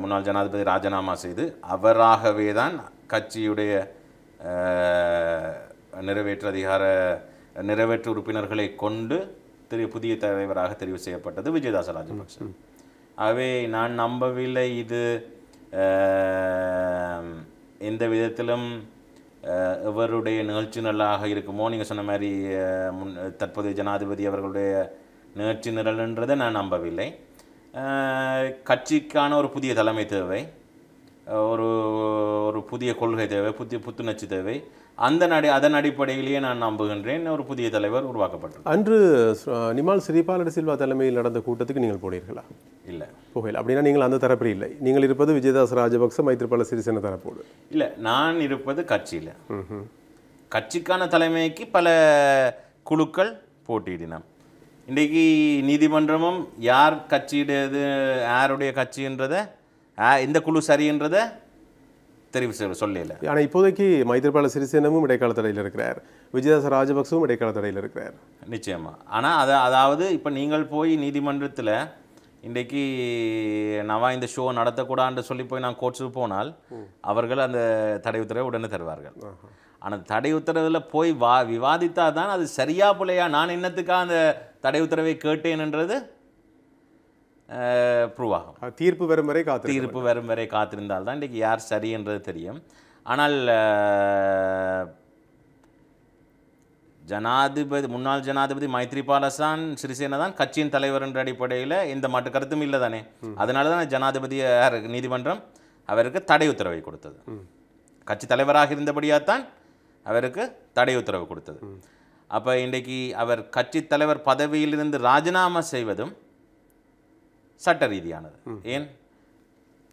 முன்னாள் ஜனாதிபதி ராஜினாமா செய்து அவராகவே தான் கட்சியுடைய நிறைவேற்று உறுப்பினர்களை கொண்டு புதிய தலைவராக தெரிவு செய்யப்பட்டது விஜயதாச ராஜபக்ச. ஆகவே நான் நம்பவில்லை இது எந்த விதத்திலும் எவருடைய நிகழ்ச்சி நிரலாக இருக்குமோ. நீங்கள் சொன்ன மாதிரி தற்போதைய ஜனாதிபதி அவர்களுடைய நிகழ்ச்சி நிரல்ன்றதை நான் நம்பவில்லை. கட்சிக்கான ஒரு புதிய தலைமை தேவை, ஒரு புதிய கொள்கை தேவை, புத்துணர்ச்சி தேவை. அதன் அடிப்படையிலேயே நான் நம்புகின்றேன் ஒரு புதிய தலைவர் உருவாக்கப்பட்டது. அன்று நிமால் சிறிபால சில்வா தலைமையில் நடந்த கூட்டத்துக்கு நீங்கள் போனீர்களா? இல்லை, போகல. அப்படின்னா நீங்கள் அந்த தரப்பில் இல்லை. நீங்கள் இருப்பது விஜயதாச ராஜபக்ச மைத்ரிபால சிறிசேன தரப்போடு. இல்லை, நான் இருப்பது கட்சியில். கட்சிக்கான தலைமைக்கு பல குழுக்கள் போட்டியிடினோம். இன்றைக்கு நீதிமன்றமும் யார் கட்சியுடையது யாருடைய கட்சின்றதை எந்த குழு சரின்றதை தெரிவு சொல்லல. ஆனால் இப்போதைக்கு மைத்திரிபால சிறிசேனவும் இடைக்கால தடையில் இருக்கிறார், விஜயதாச ராஜபக்சவும் இடைக்கால தடையில் இருக்கிறார். நிச்சயமாக. ஆனால் அதாவது இப்போ நீங்கள் போய் நீதிமன்றத்தில் இன்றைக்கு நான் இந்த ஷோ நடத்தக்கூடாதுன்னு சொல்லி போய் நான் கோர்ட்ஸுக்கு போனால் அவர்கள் அந்த தடை உத்தரவை உடனே தருவார்கள். ஆனால் தடை உத்தரவில் போய் விவாதித்தா தான் அது சரியா பிள்ளையா, நான் என்னத்துக்காக அந்த தடை உத்தரவை கேட்டேன்ன்றது ப்ரூவ் ஆகும். தீர்ப்பு வரும் வரை காத்திருந்தால் தான் இன்றைக்கு யார் சரின்றது தெரியும். ஆனால் முன்னாள் ஜனாதிபதி மைத்ரிபால சிறிசேனா தான் கட்சியின் தலைவர் என்ற அடிப்படையில் எந்த மாற்று கருத்தும் இல்லை தானே. அதனால தான் ஜனாதிபதி நீதிமன்றம் அவருக்கு தடை உத்தரவை கொடுத்தது. கட்சி தலைவராக இருந்தபடியாகத்தான் அவருக்கு தடை உத்தரவு கொடுத்தது. அப்போ இன்றைக்கு அவர் கட்சி தலைவர் பதவியிலிருந்து ராஜினாமா செய்வதும் சட்ட ரீதியானது. ஏன்,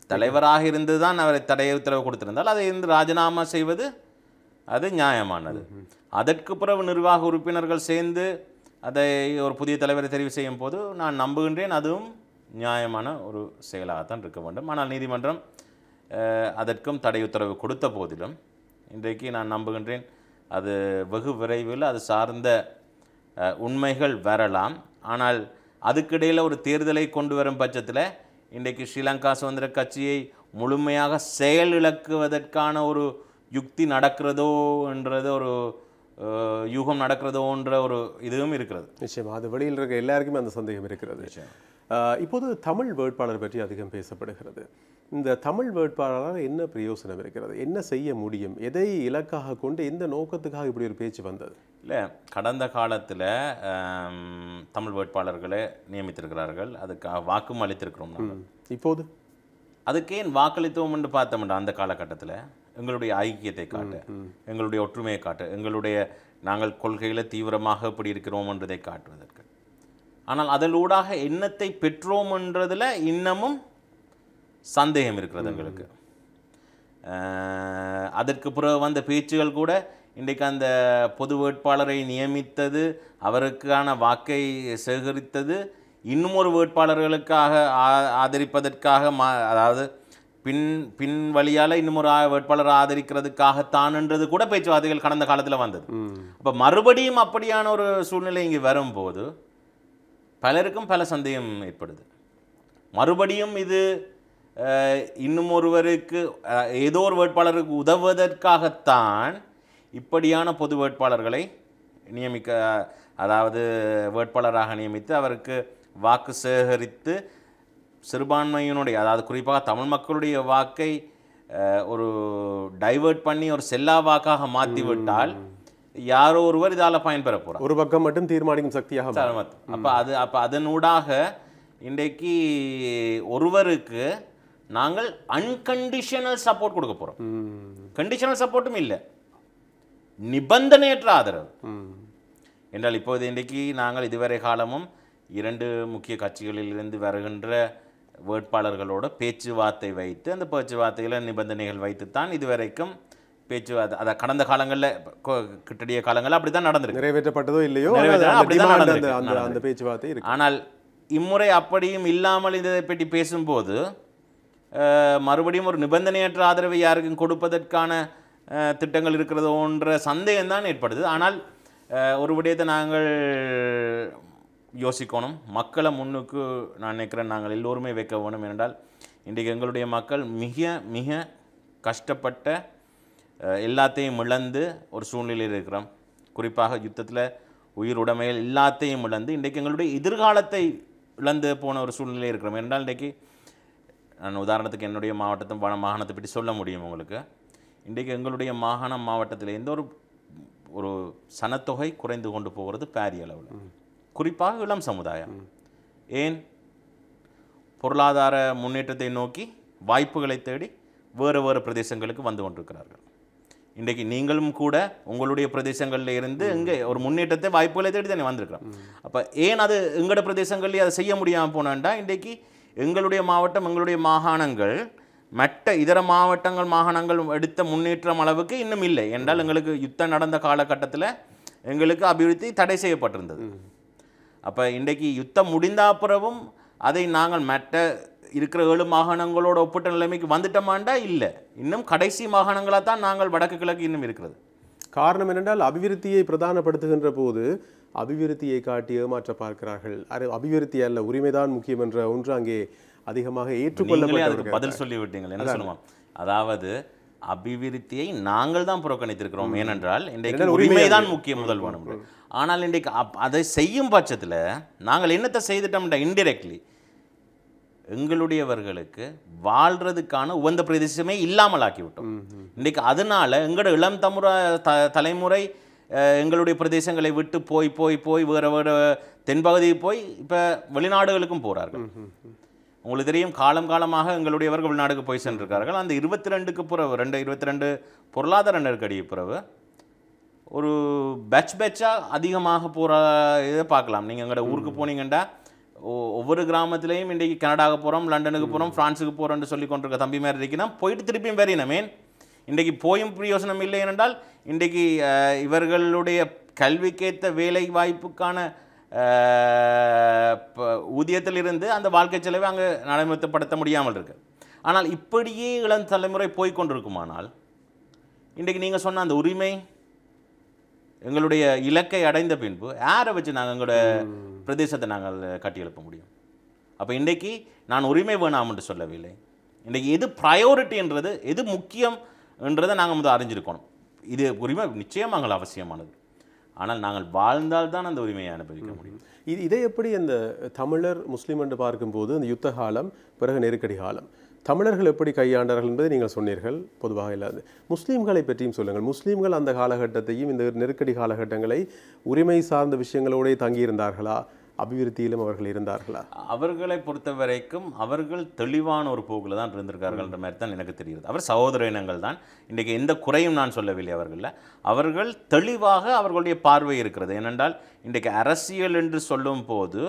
தலைவராக இருந்து தான் அவரை தடை உத்தரவு கொடுத்திருந்தால் அதை இருந்து ராஜினாமா செய்வது அது நியாயமானது. அதற்கு பிறகு நிர்வாக உறுப்பினர்கள் சேர்ந்து அதை ஒரு புதிய தலைவரை தெரிவு செய்யும் போது நான் நம்புகின்றேன் அதுவும் நியாயமான ஒரு செயலாகத்தான் இருக்க வேண்டும். ஆனால் நீதிமன்றம் அதற்கும் தடை உத்தரவு கொடுத்த போதிலும் இன்றைக்கு நான் நம்புகின்றேன் அது வெகு விரைவில் அது சார்ந்த உண்மைகள் வரலாம். ஆனால் அதுக்கிடையில் ஒரு தேர்தலை கொண்டு வரும் பட்சத்தில் இன்றைக்கு ஸ்ரீலங்கா சுதந்திர கட்சியை முழுமையாக செயலிழக்குவதற்கான ஒரு யுக்தி நடக்கிறதோ என்றது ஒரு யூகம் நடக்கிறதோன்ற ஒரு இதுவும் இருக்கிறது. நிச்சயமாக அது வெளியில் இருக்க எல்லாருக்குமே அந்த சந்தேகம் இருக்கிறது. இப்போது தமிழ் வேட்பாளர் பற்றி அதிகம் பேசப்படுகிறது. இந்த தமிழ் வேட்பாளரால் என்ன பிரயோசனம் இருக்கிறது, என்ன செய்ய முடியும், எதை இலக்காக கொண்டு எந்த நோக்கத்துக்காக இப்படி ஒரு பேச்சு வந்தது? இல்லை, கடந்த காலத்தில் தமிழ் வேட்பாளர்களை நியமித்திருக்கிறார்கள், அதுக்காக வாக்கும் அளித்திருக்கிறோம். இப்போது அதுக்கு ஏன் வாக்களித்தோம் என்று பார்த்தோம்னா அந்த காலகட்டத்தில் எங்களுடைய ஐக்கியத்தை காட்ட, எங்களுடைய ஒற்றுமையை காட்ட, நாங்கள் கொள்கையில் தீவிரமாக இப்படி இருக்கிறோம் என்றதை காட்டுவதற்கு. ஆனால் அதனூடாக எண்ணத்தை பெற்றோம் என்றதில் இன்னமும் சந்தேகம் இருக்கிறது எங்களுக்கு. அதற்கு பிறகு வந்த பேச்சுகள் கூட இன்றைக்கு அந்த பொது வேட்பாளரை நியமித்தது, அவருக்கான வாக்கை சேகரித்தது இன்னும் ஒரு வேட்பாளர்களுக்காக ஆதரிப்பதற்காக, அதாவது பின் வழியால் இன்னும் ஒரு வேட்பாளரை ஆதரிக்கிறதுக்காகத்தான்ன்றது கூட பேச்சுவார்த்தைகள் கடந்த காலத்தில் வந்தது. அப்போ மறுபடியும் அப்படியான ஒரு சூழ்நிலை இங்கே வரும்போது பலருக்கும் பல சந்தேகம் ஏற்படுது. மறுபடியும் இது இன்னும் ஒருவருக்கு ஏதோ ஒரு வேட்பாளருக்கு உதவுவதற்காகத்தான் இப்படியான பொது வேட்பாளர்களை நியமிக்க, அதாவது வேட்பாளராக நியமித்து அவருக்கு வாக்கு சேகரித்து சிறுபான்மையினுடைய, அதாவது குறிப்பாக தமிழ் மக்களுடைய வாக்கை ஒரு டைவர்ட் பண்ணி ஒரு செல்லா வாக்காக மாற்றிவிட்டால் யாரோ ஒருவர் இதால் பயன்பெற போகிறார். ஒரு பக்கம் மட்டும் தீர்மானிக்கும் சக்தியாக. அப்போ அதனூடாக இன்றைக்கு ஒருவருக்கு நாங்கள் அன்கண்டிஷனல் சப்போர்ட் கொடுக்க போகிறோம். கண்டிஷனல் சப்போர்ட்டும் இல்லை, நிபந்தனையற்ற ஆதரவு என்றால் இப்போது இன்றைக்கு நாங்கள் இதுவரை காலமும் 2 முக்கிய கட்சிகளிலிருந்து வருகின்ற வேட்பாளர்களோட பேச்சுவார்த்தை வைத்து அந்த பேச்சுவார்த்தையில் நிபந்தனைகள் வைத்துத்தான் இதுவரைக்கும் பேச்சுவார்த்தை, அதை கடந்த காலங்களில் கிட்டடிய காலங்களில் அப்படி தான் நடந்திருக்கு. நிறைவேற்றப்பட்டதோ இல்லையோ அப்படிதான் நடந்திருக்கு அந்த பேச்சுவார்த்தை. ஆனால் இம்முறை அப்படியும் இல்லாமல் இதை பற்றி பேசும்போது மறுபடியும் ஒரு நிபந்தனையற்ற ஆதரவை யாருக்கும் கொடுப்பதற்கான திட்டங்கள் இருக்கிறதோன்ற சந்தேகம் தான் ஏற்படுது. ஆனால் ஒரு விடயத்தை நாங்கள் யோசிக்கணும், மக்களை முன்னுக்கு நான் நினைக்கிறேன் நாங்கள் எல்லோருமே வைக்க வேணும். என்றால் இன்றைக்கு எங்களுடைய மக்கள் மிக மிக கஷ்டப்பட்ட, எல்லாத்தையும் இழந்து ஒரு சூழ்நிலையில் இருக்கிறோம். குறிப்பாக யுத்தத்தில் உயிர் உடைமைகள் எல்லாத்தையும் இழந்து இன்றைக்கு எங்களுடைய எதிர்காலத்தை இழந்து போன ஒரு சூழ்நிலையில் இருக்கிறோம். என்றால் இன்றைக்கு நான் உதாரணத்துக்கு என்னுடைய மாகாணத்தை பற்றி சொல்ல முடியும் உங்களுக்கு. இன்றைக்கு எங்களுடைய மாவட்டத்தில் எந்த ஒரு சனத்தொகை குறைந்து கொண்டு போகிறது பாரிய அளவில், குறிப்பாக இளம் சமுதாயம். ஏன், பொருளாதார முன்னேற்றத்தை நோக்கி வாய்ப்புகளை தேடி வேறு வேறு பிரதேசங்களுக்கு வந்து கொண்டிருக்கிறார்கள். இன்றைக்கு நீங்களும் கூட உங்களுடைய பிரதேசங்களில் இருந்து இங்கே ஒரு முன்னேற்றத்தை வாய்ப்புகளை தேடி தானே வந்திருக்கிறோம். அப்போ ஏன் அது எங்களோட பிரதேசங்கள்லேயே அதை செய்ய முடியாமல் போனான்டா, இன்றைக்கு எங்களுடைய மாவட்டம், எங்களுடைய மாகாணங்கள் மற்ற இதர மாகாணங்கள் எடுத்த முன்னேற்றம் அளவுக்கு இன்னும் இல்லை. என்றால் எங்களுக்கு யுத்தம் நடந்த காலகட்டத்தில் எங்களுக்கு அபிவிருத்தி தடை செய்யப்பட்டிருந்தது. அப்போ இன்றைக்கு யுத்தம் முடிந்த பிறகும் அதை நாங்கள் மற்ற இருக்கிற 7 மாகாணங்களோட ஒப்பிட்ட நிலைமைக்கு வந்துட்டோமாண்டா இல்லை, இன்னும் கடைசி மாகாணங்களாக தான் நாங்கள் வடக்கு கிழக்கு இன்னும் இருக்கிறது. காரணம் என்னென்றால் அபிவிருத்தியை பிரதானப்படுத்துகின்ற போது அபிவிருத்தியை காட்டி ஏமாற்ற பார்க்கிறார்கள். அபிவிருத்தி அல்ல, உரிமைதான் முக்கியம் என்ற ஒன்று அங்கே அதிகமாக ஏற்றுக்கொள்ளப்பட்ட பதில் சொல்லிவிட்டீங்கள். என்ன சொல்லுவோம், அதாவது அபிவிருத்தியை நாங்கள் தான் புறக்கணித்திருக்கிறோம். ஏனென்றால் இன்றைக்கு உரிமைதான் முக்கியம் முதல் வேணும். ஆனால் இன்றைக்கு அதை செய்யும் பட்சத்தில் நாங்கள் என்னத்தை செய்துட்டோம்டா, இன்டிரெக்ட்லி எங்களுடையவர்களுக்கு வாழ்றதுக்கான உகந்த பிரதேசமே இல்லாமல் ஆக்கிவிட்டோம். இன்றைக்கு அதனால எங்களோட இளம் தலைமுறை எங்களுடைய பிரதேசங்களை விட்டு போய் போய் போய் வேறு வேறு தென்பகுதிக்கு போய் இப்போ வெளிநாடுகளுக்கும் போகிறார்கள். உங்களுக்கு தெரியும், காலம் காலமாக எங்களுடையவர்கள் வெளிநாடுக்கு போய் சென்றிருக்கார்கள். அந்த 22க்கு பிறகு 22 பொருளாதார நெருக்கடிக்கு பிறகு ஒரு பேட்சாக அதிகமாக போகிற இதை பார்க்கலாம். நீங்கள் எங்களோட ஊருக்கு போனீங்கன்னா ஒவ்வொரு கிராமத்திலையும் இன்றைக்கு கனடாவுக்கு போகிறோம், லண்டனுக்கு போகிறோம், ஃப்ரான்ஸுக்கு போகிறோம்னு சொல்லி கொண்டிருக்க தம்பி மாதிரி இருக்குன்னா போயிட்டு திருப்பியும் வேறினமேன் இன்றைக்கு போயும் பிரயோசனம் இல்லை. ஏனென்றால் இன்றைக்கு இவர்களுடைய கல்விக்கேற்ற வேலை வாய்ப்புக்கான ஊதியத்திலிருந்து அந்த வாழ்க்கை செலவை அங்கே நடைமுறைப்படுத்த முடியாமல் இருக்கு. ஆனால் இப்படியே இளம் தலைமுறை போய்கொண்டிருக்குமானால் இன்றைக்கு நீங்கள் சொன்ன அந்த உரிமை எங்களுடைய இலக்கை அடைந்த பின்பு யாரை வச்சு நாங்கள் எங்களோட பிரதேசத்தை நாங்கள் கட்டி எழுப்ப முடியும்? அப்போ இன்றைக்கு நான் உரிமை வேணாம் என்று சொல்லவில்லை. இன்றைக்கு எது ப்ரையாரிட்டி என்றது, எது முக்கியம் என்றதை நாங்கள் முதல் அறிஞ்சிருக்கணும். இது உரிமை நிச்சயமாக அவசியமானது. ஆனால் நாங்கள் வாழ்ந்தால்தான் அந்த உரிமையை அனுபவிக்க முடியும். இதை எப்படி அந்த தமிழர் முஸ்லீம் என்று பார்க்கும்போது அந்த யுத்த காலம் பிறகு நெருக்கடி காலம் தமிழர்கள் எப்படி கையாண்டார்கள் என்பதை நீங்கள் சொன்னீர்கள். பொதுவாக இல்லாது முஸ்லீம்களை பற்றியும் சொல்லுங்கள். முஸ்லீம்கள் அந்த காலகட்டத்தையும் இந்த நெருக்கடி காலகட்டங்களை உரிமை சார்ந்த விஷயங்களோட தங்கியிருந்தார்களா, அபிவிருத்தியிலும் அவர்கள் இருந்தார்களா? அவர்களை பொறுத்த வரைக்கும் அவர்கள் தெளிவான ஒரு போக்கில் தான் இருந்திருக்கார்கள்ன்ற மாதிரி தான் எனக்கு தெரிகிறது. அவர் சகோதர இனங்கள் தான். இன்றைக்கு எந்த குறையும் நான் சொல்லவில்லை அவர்களில். அவர்கள் தெளிவாக அவர்களுடைய பார்வை இருக்கிறது. ஏனென்றால் இன்றைக்கு அரசியல் என்று சொல்லும் போது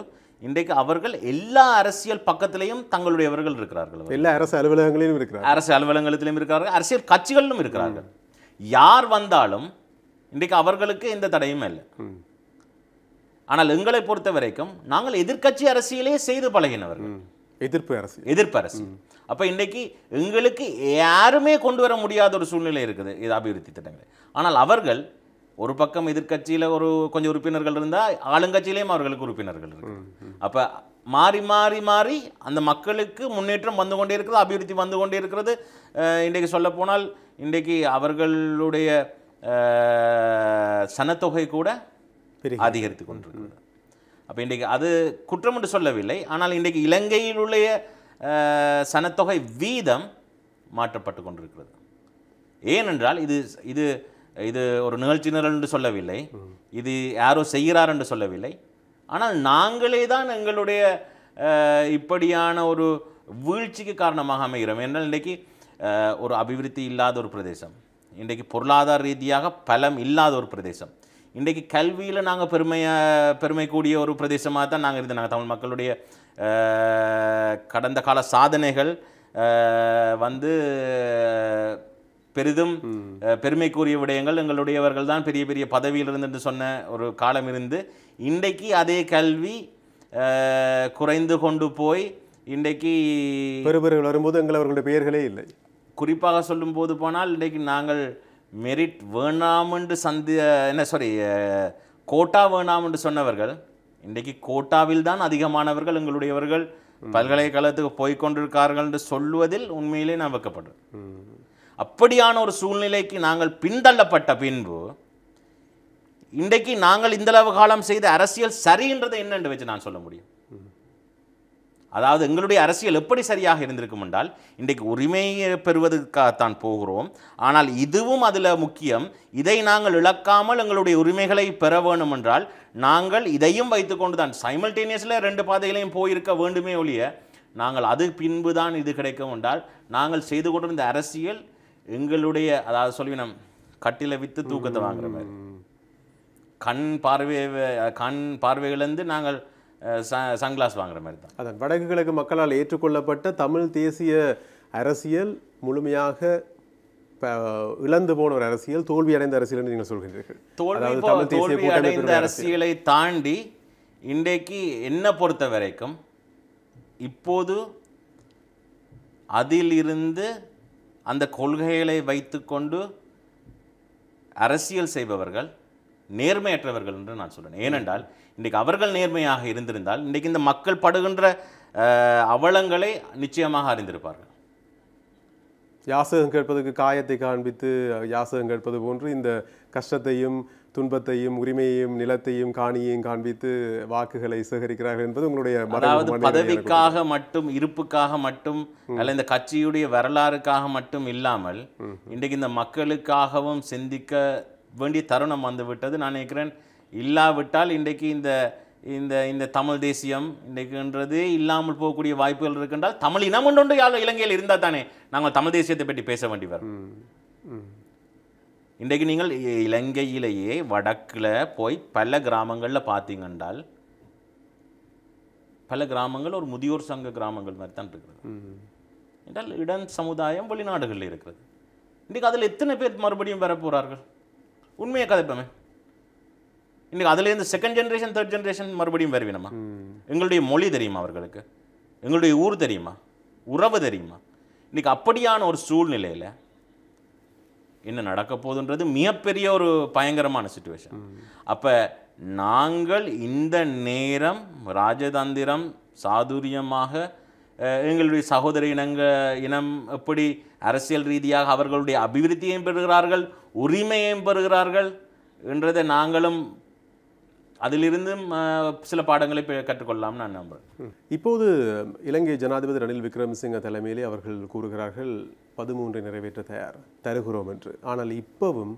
இன்றைக்கு அவர்கள் எல்லா அரசியல் பக்கத்திலையும் தங்களுடையவர்கள் இருக்கிறார்கள். எல்லா அரசு அலுவலகங்களிலும் இருக்கிறார்கள், அரசு அலுவலகங்களிலும் இருக்கிறார்கள், அரசியல் கட்சிகளிலும் இருக்கிறார்கள். யார் வந்தாலும் இன்றைக்கு அவர்களுக்கு எந்த தடையும் இல்லை. ஆனால் எங்களை பொறுத்த வரைக்கும் நாங்கள் எதிர்க்கட்சி அரசியலே செய்து பழகினவர்கள். எதிர்ப்பு அரசியல். அப்போ இன்றைக்கு எங்களுக்கு யாருமே கொண்டு வர முடியாத ஒரு சூழ்நிலை இருக்குது இது அபிவிருத்தி திட்டங்கள். ஆனால் அவர்கள் ஒரு பக்கம் எதிர்கட்சியில் கொஞ்சம் உறுப்பினர்கள் இருந்தால் ஆளுங்கட்சியிலேயும் அவர்களுக்கு உறுப்பினர்கள் இருக்கு. அப்போ மாறி மாறி மாறி அந்த மக்களுக்கு முன்னேற்றம் வந்து கொண்டே இருக்கிறது, அபிவிருத்தி வந்து கொண்டே இருக்கிறது. இன்றைக்கு சொல்லப்போனால் இன்றைக்கு அவர்களுடைய சனத்தொகை கூட அதிகரித்து கொண்டிருக்கிறது. அப்போ இன்றைக்கு அது குற்றம் என்று சொல்லவில்லை. ஆனால் இன்றைக்கு இலங்கையில் உள்ள சனத்தொகை வீதம் மாற்றப்பட்டு கொண்டிருக்கிறது. ஏனென்றால் இது இது இது ஒரு நிகழ்ச்சி நிரல் என்று சொல்லவில்லை, இது யாரோ செய்கிறார் என்று சொல்லவில்லை. ஆனால் நாங்களே தான் எங்களுடைய இப்படியான ஒரு வீழ்ச்சிக்கு காரணமாக அமைகிறோம். என்றால் இன்றைக்கு ஒரு அபிவிருத்தி இல்லாத ஒரு பிரதேசம், இன்றைக்கு பொருளாதார ரீதியாக பலம் இல்லாத ஒரு பிரதேசம், இன்றைக்கு கல்வியில் நாங்கள் பெருமை கூடிய ஒரு பிரதேசமாக தான் நாங்கள் இருந்தோம். நாங்கள் தமிழ் மக்களுடைய கடந்த கால சாதனைகள் வந்து பெரிதும் பெருமைக்குரிய விடயங்கள், எங்களுடையவர்கள் தான் பெரிய பெரிய பதவியில் இருந்து சொன்ன ஒரு காலம் இருந்து இன்றைக்கு அதே கல்வி குறைந்து கொண்டு போய் இன்றைக்கு பெறுபவர்கள் வரும்போது எங்களவர்களுடைய பெயர்களே இல்லை. குறிப்பாக சொல்லும் போது போனால் இன்றைக்கு நாங்கள் மெரிட் வேணாம் என்று கோட்டா வேணாம் என்று சொன்னவர்கள் இன்றைக்கு கோட்டாவில் தான் அதிகமானவர்கள் எங்களுடையவர்கள் பல்கலைக்கழகத்துக்கு போய்கொண்டிருக்கார்கள் என்று சொல்வதில் உண்மையிலே நான் வைக்கப்படுறேன். அப்படியான ஒரு சூழ்நிலைக்கு நாங்கள் பின்தள்ளப்பட்ட பின்பு இன்றைக்கு நாங்கள் இந்தளவு காலம் செய்த அரசியல் சரின்றதை என்னென்று வச்சு நான் சொல்ல முடியும்? அதாவது எங்களுடைய அரசியல் எப்படி சரியாக இருந்திருக்கும் என்றால் இன்றைக்கு உரிமையை பெறுவதற்காகத்தான் போகிறோம். ஆனால் இதுவும் அதில் முக்கியம். இதை நாங்கள் இழக்காமல் எங்களுடைய உரிமைகளை பெற வேண்டும் என்றால் நாங்கள் இதையும் வைத்துக்கொண்டு தான் சைமல்டேனியஸில் 2 பாதைகளையும் போயிருக்க வேண்டுமே ஒழிய நாங்கள் அது பின்பு தான் இது கிடைக்கும் என்றால் நாங்கள் செய்து கொண்டிருந்த அரசியல் எங்களுடைய, அதாவது சொல்லினோம், கட்டில வித்து தூக்கத்தை வாங்குற மாதிரி, கண் பார்வையிலிருந்து நாங்கள் சன்கிளாஸ் வாங்குற மாதிரி தான். அதான் வடக்கு கிழக்கு மக்களால் ஏற்றுக்கொள்ளப்பட்ட தமிழ் தேசிய அரசியல் முழுமையாக இழந்து போன ஒரு அரசியல், தோல்வி அடைந்த அரசியல் என்று நீங்கள் சொல்கின்றீர்கள். தோல்வி அடைந்த அரசியலை தாண்டி இன்றைக்கு என்னை பொறுத்த வரைக்கும் இப்போது அதிலிருந்து அந்த கொள்கைகளை வைத்துக்கொண்டு அரசியல் செய்பவர்கள் நேர்மையற்றவர்கள் என்று நான் சொல்றேன். ஏனென்றால் இன்றைக்கு அவர்கள் நேர்மையாக இருந்திருந்தால் இன்றைக்கு இந்த மக்கள் படுகின்ற அவலங்களை நிச்சயமாக அறிந்திருப்பார்கள். யாசகம் கேட்பதற்கு காயத்தை காண்பித்து யாசகம் கேட்பது போன்று இந்த கஷ்டத்தையும் துன்பத்தையும் உரிமையையும் நிலத்தையும் காணியையும் காண்பித்து வாக்குகளை சேகரிக்கிறார்கள் என்பது உங்களுடைய அதாவது பதவிக்காக மட்டும் இருப்புக்காக மட்டும் அல்ல இந்த கட்சியுடைய வரலாறுக்காக மட்டும் இல்லாமல் இன்றைக்கு இந்த மக்களுக்காகவும் சிந்திக்க வேண்டிய தருணம் வந்துவிட்டது. நான் நினைக்கிறேன் இல்லாவிட்டால் இன்றைக்கு இந்த இந்த இந்த தமிழ் தேசியம் இன்றைக்குன்றது இல்லாமல் போகக்கூடிய வாய்ப்புகள் இருக்கின்றால் தமிழ் இனம் ஒன்று இலங்கையில் இருந்தால் தானே நாங்கள் தமிழ் தேசியத்தை பற்றி பேச வேண்டி வரும். இன்றைக்கு நீங்கள் இலங்கையிலேயே வடக்கில் போய் பல கிராமங்களில் பார்த்தீங்கன்றால் பல கிராமங்கள் ஒரு முதியோர் சங்க கிராமங்கள் மாதிரி தான் இருக்கிறது. என்றால் இடம் சமுதாயம் வெளிநாடுகளில் இருக்கிறது. இன்றைக்கு அதில் எத்தனை பேர் மறுபடியும் வர போகிறார்கள்? உண்மையை கதைப்பமே. இன்றைக்கு அதுலேருந்து செகண்ட் ஜென்ரேஷன் தேர்ட் ஜென்ரேஷன் மறுபடியும் வருவினமா? எங்களுடைய மொழி தெரியுமா அவர்களுக்கு? எங்களுடைய ஊர் தெரியுமா? உறவு தெரியுமா? இன்றைக்கி அப்படியான ஒரு சூழ்நிலையில் என்ன நடக்க போகுதுன்றது மிகப்பெரிய ஒரு பயங்கரமான சிச்சுவேஷன். அப்போ நாங்கள் இந்த நேரம் ராஜதந்திரம் சாதுரியமாக எங்களுடைய சகோதர இனம் எப்படி அரசியல் ரீதியாக அவர்களுடைய அபிவிருத்தியையும் பெறுகிறார்கள், உரிமையையும் பெறுகிறார்கள் என்றதை நாங்களும் அதிலிருந்து சில பாடங்களை கற்றுக்கொள்ளலாம் நான் நம்புகிறேன். இப்போது இலங்கை ஜனாதிபதி ரணில் விக்ரமசிங்க தலைமையிலே அவர்கள் கூறுகிறார்கள் 13 நிறைவேற்ற தருகிறோம் என்று. ஆனால் இப்பவும்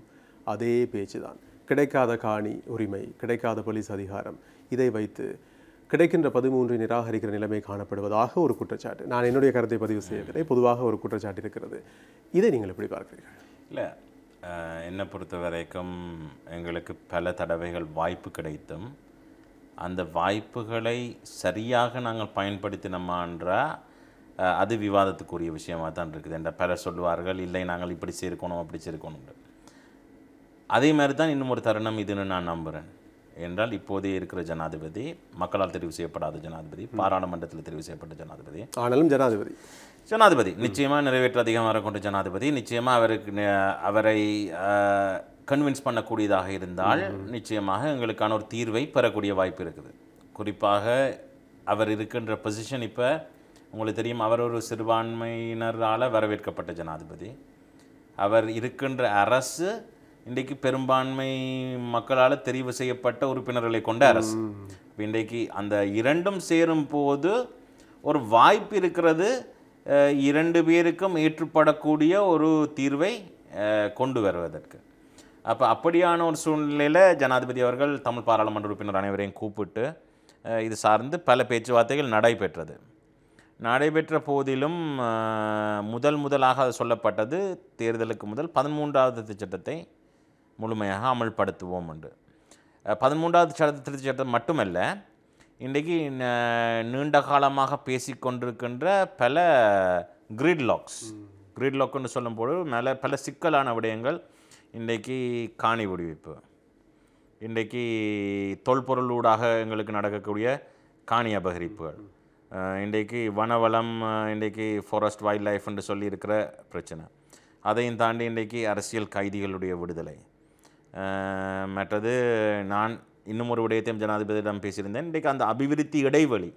அதே பேச்சுதான். கிடைக்காத காணி உரிமை, கிடைக்காத போலீஸ் அதிகாரம், இதை வைத்து கிடைக்கின்ற 13 நிராகரிக்கிற நிலைமை காணப்படுவதாக ஒரு குற்றச்சாட்டு. நான் என்னுடைய கருத்தை பதிவு செய்யவில்லை, பொதுவாக ஒரு குற்றச்சாட்டு இருக்கிறது. இதை நீங்கள் எப்படி பார்க்கிறீர்கள்? இல்லை, என்னை பொறுத்த வரைக்கும் எங்களுக்கு பல தடவைகள் வாய்ப்பு கிடைத்தும் அந்த வாய்ப்புகளை சரியாக நாங்கள் பயன்படுத்தினோமான்றா அது விவாதத்துக்குரிய விஷயமாக தான் இருக்குது. என்ற பலர் சொல்லுவார்கள், இல்லை நாங்கள் இப்படி சேர்க்கணும் அப்படி சேர்க்கணும். அதே மாதிரி தான் இன்னும் ஒரு தருணம் இதுன்னு நான் நம்புகிறேன். என்றால் இப்போதே இருக்கிற ஜனாதிபதி மக்களால் தெரிவு செய்யப்படாத ஜனாதிபதி, பாராளுமன்றத்தில் தெரிவு செய்யப்பட்ட ஜனாதிபதி, ஆனாலும் ஜனாதிபதி நிச்சயமாக நிறைவேற்ற அதிகமாக கொண்ட ஜனாதிபதி. நிச்சயமாக அவரை கன்வின்ஸ் பண்ணக்கூடியதாக இருந்தால் நிச்சயமாக எங்களுக்கான ஒரு தீர்வை பெறக்கூடிய வாய்ப்பு இருக்குது. குறிப்பாக அவர் இருக்கின்ற பொசிஷன் இப்போ உங்களுக்கு தெரியும், அவர் ஒரு சிறுபான்மையினரால் வரவேற்கப்பட்ட ஜனாதிபதி. அவர் இருக்கின்ற அரசு இன்றைக்கு பெரும்பான்மை மக்களால் தெரிவு செய்யப்பட்ட உறுப்பினர்களை கொண்ட அரசு. இன்றைக்கு அந்த இரண்டும் சேரும் போது ஒரு வாய்ப்பு இருக்கிறது, 2 பேருக்கும் ஏற்றுப்படக்கூடிய ஒரு தீர்வை கொண்டு வருவதற்கு. அப்போ அப்படியான ஒரு சூழ்நிலையில் ஜனாதிபதி அவர்கள் தமிழ் பாராளுமன்ற உறுப்பினர் அனைவரையும் கூப்பிட்டு இது சார்ந்து பல பேச்சுவார்த்தைகள் நடைபெற்ற போதிலும் முதலாக சொல்லப்பட்டது தேர்தலுக்கு முதல் 13வது திருத்தச் சட்டத்தை முழுமையாக அமல்படுத்துவோம் என்று. 13வது திருத்தச் சட்டம் மட்டுமல்ல, இன்றைக்கு நீண்ட காலமாக பேசிக்கொண்டிருக்கின்ற பல கிரிட்லாக்னு சொல்லும்போது பல சிக்கலான விடயங்கள், இன்றைக்கு காணி விடுவிப்பு, இன்றைக்கு தொல்பொருளூடாக எங்களுக்கு நடக்கக்கூடிய காணி அபகரிப்புகள், இன்றைக்கு வனவளம், இன்றைக்கு ஃபாரஸ்ட் வைல்ட் லைஃப் என்று சொல்லியிருக்கிற பிரச்சனை, அதையும் தாண்டி இன்றைக்கு அரசியல் கைதிகளுடைய விடுதலை, மற்றது நான் இன்னும் ஒரு விடயத்தையும் ஜனாதிபதியிடம் பேசியிருந்தேன். இன்றைக்கு அந்த அபிவிருத்தி இடைவெளி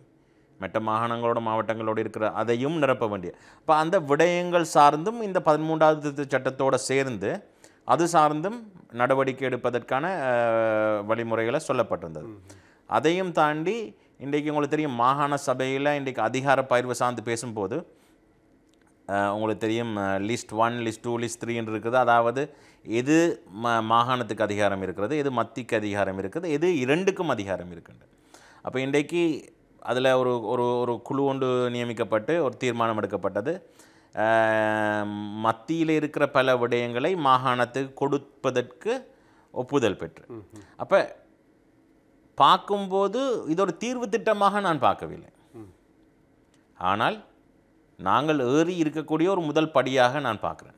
மற்ற மாவட்டங்களோடு இருக்கிற அதையும் நிரப்ப வேண்டிய, இப்போ அந்த விடயங்கள் சார்ந்தும் இந்த 13வது திருத்தச் சட்டத்தோடு சேர்ந்து அது சார்ந்தும் நடவடிக்கை எடுப்பதற்கான வழிமுறைகளை சொல்லப்பட்டிருந்தது. அதையும் தாண்டி இன்றைக்கு உங்களுக்கு தெரியும், மாகாண சபையில் இன்றைக்கு அதிகார பகிர்வு சார்ந்து பேசும்போது உங்களுக்கு தெரியும் லிஸ்ட் 1, லிஸ்ட் 2, லிஸ்ட் 3 இருக்குது. அதாவது எது மாகாணத்துக்கு அதிகாரம் இருக்கிறது, எது மத்திக்கு அதிகாரம் இருக்குது, எது 2க்கும் அதிகாரம் இருக்குண்டு. அப்போ இன்றைக்கு அதில் ஒரு குழு ஒன்று நியமிக்கப்பட்டு ஒரு தீர்மானம் எடுக்கப்பட்டது, மத்தியில் இருக்கிற பல விடயங்களை மாகாணத்துக்கு கொடுப்பதற்கு ஒப்புதல் பெற்று. அப்போ பார்க்கும்போது இது ஒரு தீர்வு திட்டமாக நான் பார்க்கவில்லை, ஆனால் நாங்கள் ஏறி இருக்கக்கூடிய ஒரு முதல் படியாக நான் பார்க்குறேன்.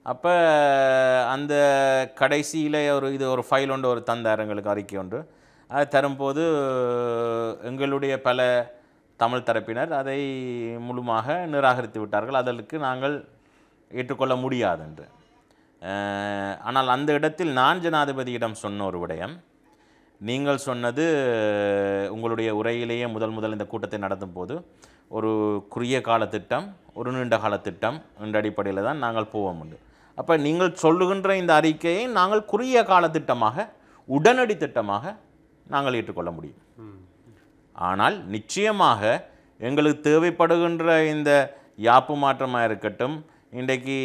அப்போ அந்த கடைசியில் இது ஒரு ஃபைல் ஒன்று தந்தார் எங்களுக்கு, அறிக்கை ஒன்று. அது தரும்போது எங்களுடைய பல தமிழ் தரப்பினர் அதை முழுமாக நிராகரித்து விட்டார்கள். அதற்கு நாங்கள் ஏற்றுக்கொள்ள முடியாது என்று. ஆனால் அந்த இடத்தில் நான் ஜனாதிபதியிடம் சொன்ன ஒரு விடயம், நீங்கள் சொன்னது உங்களுடைய உரையிலேயே முதல் இந்த கூட்டத்தை நடத்தும் போது ஒரு குறுகிய கால திட்டம், ஒரு நீண்ட கால திட்டம் என்ற அடிப்படையில் தான் நாங்கள் போவோம் உண்டு. அப்போ நீங்கள் சொல்லுகின்ற இந்த அறிக்கையை நாங்கள் குறுகிய கால திட்டமாக, உடனடி திட்டமாக நாங்கள் ஏற்றுக்கொள்ள முடியும். ஆனால் நிச்சயமாக எங்களுக்கு தேவைப்படுகின்ற இந்த யாப்பு மாற்றமாக இருக்கட்டும், இன்றைக்கு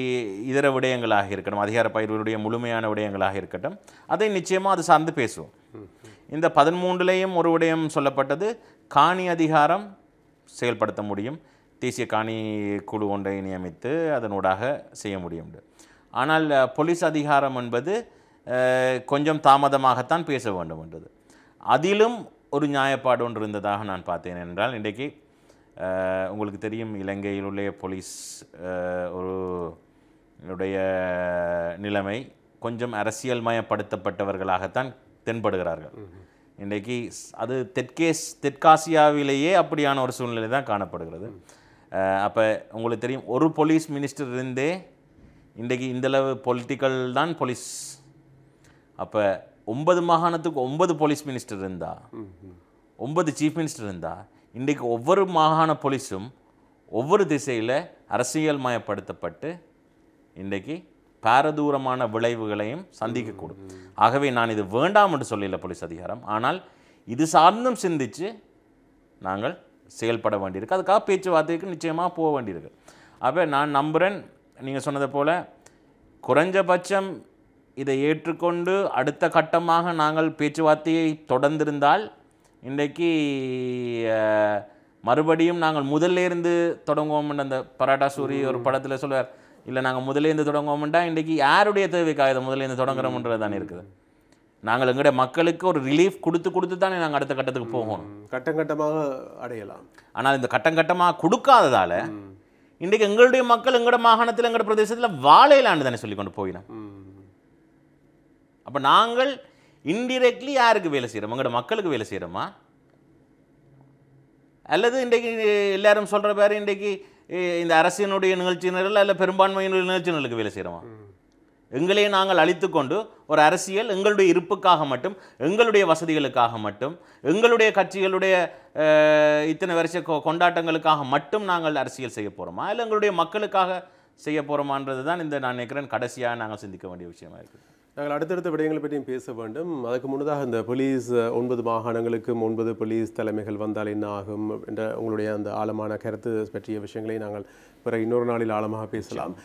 இதர விடயங்களாக இருக்கட்டும், அதிகார பயிர்களுடைய முழுமையான விடயங்களாக இருக்கட்டும், அதை நிச்சயமாக அது சார்ந்து பேசுவோம். இந்த 13லேயும் ஒரு விடயம் சொல்லப்பட்டது, காணி அதிகாரம் செயல்படுத்த முடியும், தேசிய காணி குழு ஒன்றை நியமித்து அதனூடாக செய்ய முடியும். ஆனால் போலீஸ் அதிகாரம் என்பது கொஞ்சம் தாமதமாகத்தான் பேச வேண்டும் என்றது. அதிலும் ஒரு நியாயப்பாடு ஒன்று இருந்ததாக நான் பார்த்தேன். என்றால் இன்றைக்கு உங்களுக்கு தெரியும், இலங்கையில் உள்ள போலீஸ் உடைய நிலைமை கொஞ்சம் அரசியல் மயப்படுத்தப்பட்டவர்களாகத்தான் தென்படுகிறார்கள். இன்றைக்கு அது தெற்காசியாவிலேயே அப்படியான ஒரு சூழ்நிலை தான் காணப்படுகிறது. அப்போ உங்களுக்கு தெரியும், ஒரு போலீஸ் மினிஸ்டர் இருந்தே இன்றைக்கு இந்தளவு பொலிட்டிக்கல் தான் போலீஸ். அப்போ 9 மாகாணத்துக்கு 9 போலீஸ் மினிஸ்டர் இருந்தா, 9 சீஃப் மினிஸ்டர் இருந்தா, இன்றைக்கு ஒவ்வொரு மாகாண போலீஸும் ஒவ்வொரு திசையில் அரசியல் மயப்படுத்தப்பட்டு இன்றைக்கு பாரதூரமான விளைவுகளையும் சந்திக்கக்கூடும். ஆகவே நான் இது வேண்டாம் என்று சொல்லல போலீஸ் அதிகாரம், ஆனால் இது சார்ந்தும் சிந்தித்து நாங்கள் செயல்பட வேண்டியிருக்கு. அதுக்காக பேச்சுவார்த்தைக்கு நிச்சயமாக போக வேண்டியிருக்கு. அப்போ நான் நம்புகிறேன், நீங்கள் சொன்னதை போல் குறைஞ்சபட்சம் இதை ஏற்றுக்கொண்டு அடுத்த கட்டமாக நாங்கள் பேச்சுவார்த்தையை தொடர்ந்திருந்தால் இன்றைக்கு மறுபடியும் நாங்கள் முதல்லேருந்து தொடங்குவோம். அந்த பராட்டா சூரி ஒரு படத்தில் சொல்லுவார், இல்லை நாங்கள் முதலேருந்து தொடங்குவோம்டா, இன்றைக்கி யாருடைய தேவைக்காக இதை முதலேருந்து தொடங்குறோம்ன்றது தானே இருக்குது. நாங்கள் எங்களுடைய மக்களுக்கு ஒரு ரிலீஃப் கொடுத்து தானே நாங்கள் அடுத்த கட்டத்துக்கு போகணும். கட்டம் கட்டமாக அடையலாம். ஆனால் இந்த கட்டம் கட்டமாக கொடுக்காததால் இன்றைக்கு எங்களுடைய மக்கள் எங்களோட மாகாணத்தில் எங்களோட பிரதேசத்தில் வாழையிலான்னு தானே சொல்லி கொண்டு போயினோம். அப்போ நாங்கள் இன்டிரெக்ட்லி யாருக்கு வேலை செய்கிறோம்? எங்களோட மக்களுக்கு வேலை செய்கிறோமா? அல்லது இன்றைக்கு எல்லாரும் சொல்கிற பேர் இன்றைக்கு இந்த அரசினுடைய நிகழ்ச்சியினர்கள் அல்ல பெரும்பான்மையினுடைய நிகழ்ச்சியினர்களுக்கு வேலை செய்கிறோமா? எங்களையே நாங்கள் அழித்து கொண்டு ஒரு அரசியல் எங்களுடைய இருப்புக்காக மட்டும், எங்களுடைய வசதிகளுக்காக மட்டும், எங்களுடைய கட்சிகளுடைய இத்தனை வருஷ கொண்டாட்டங்களுக்காக மட்டும் நாங்கள் அரசியல் செய்ய போகிறோமா, இல்லை எங்களுடைய மக்களுக்காக செய்ய போகிறோமான்றது தான் இந்த நான் நினைக்கிறேன் கடைசியாக நாங்கள் சிந்திக்க வேண்டிய விஷயமா இருக்குது. நாங்கள் அடுத்தடுத்த விடயங்களை பற்றியும் பேச வேண்டும். அதுக்கு முன்னதாக இந்த போலீஸ் 9 மாகாணங்களுக்கும் 9 போலீஸ் தலைமைகள் வந்தால் என்ன ஆகும் என்ற உங்களுடைய அந்த ஆழமான கருத்து பற்றிய விஷயங்களை நாங்கள் பிறகு இன்னொரு நாளில் ஆழமாக பேசலாம்.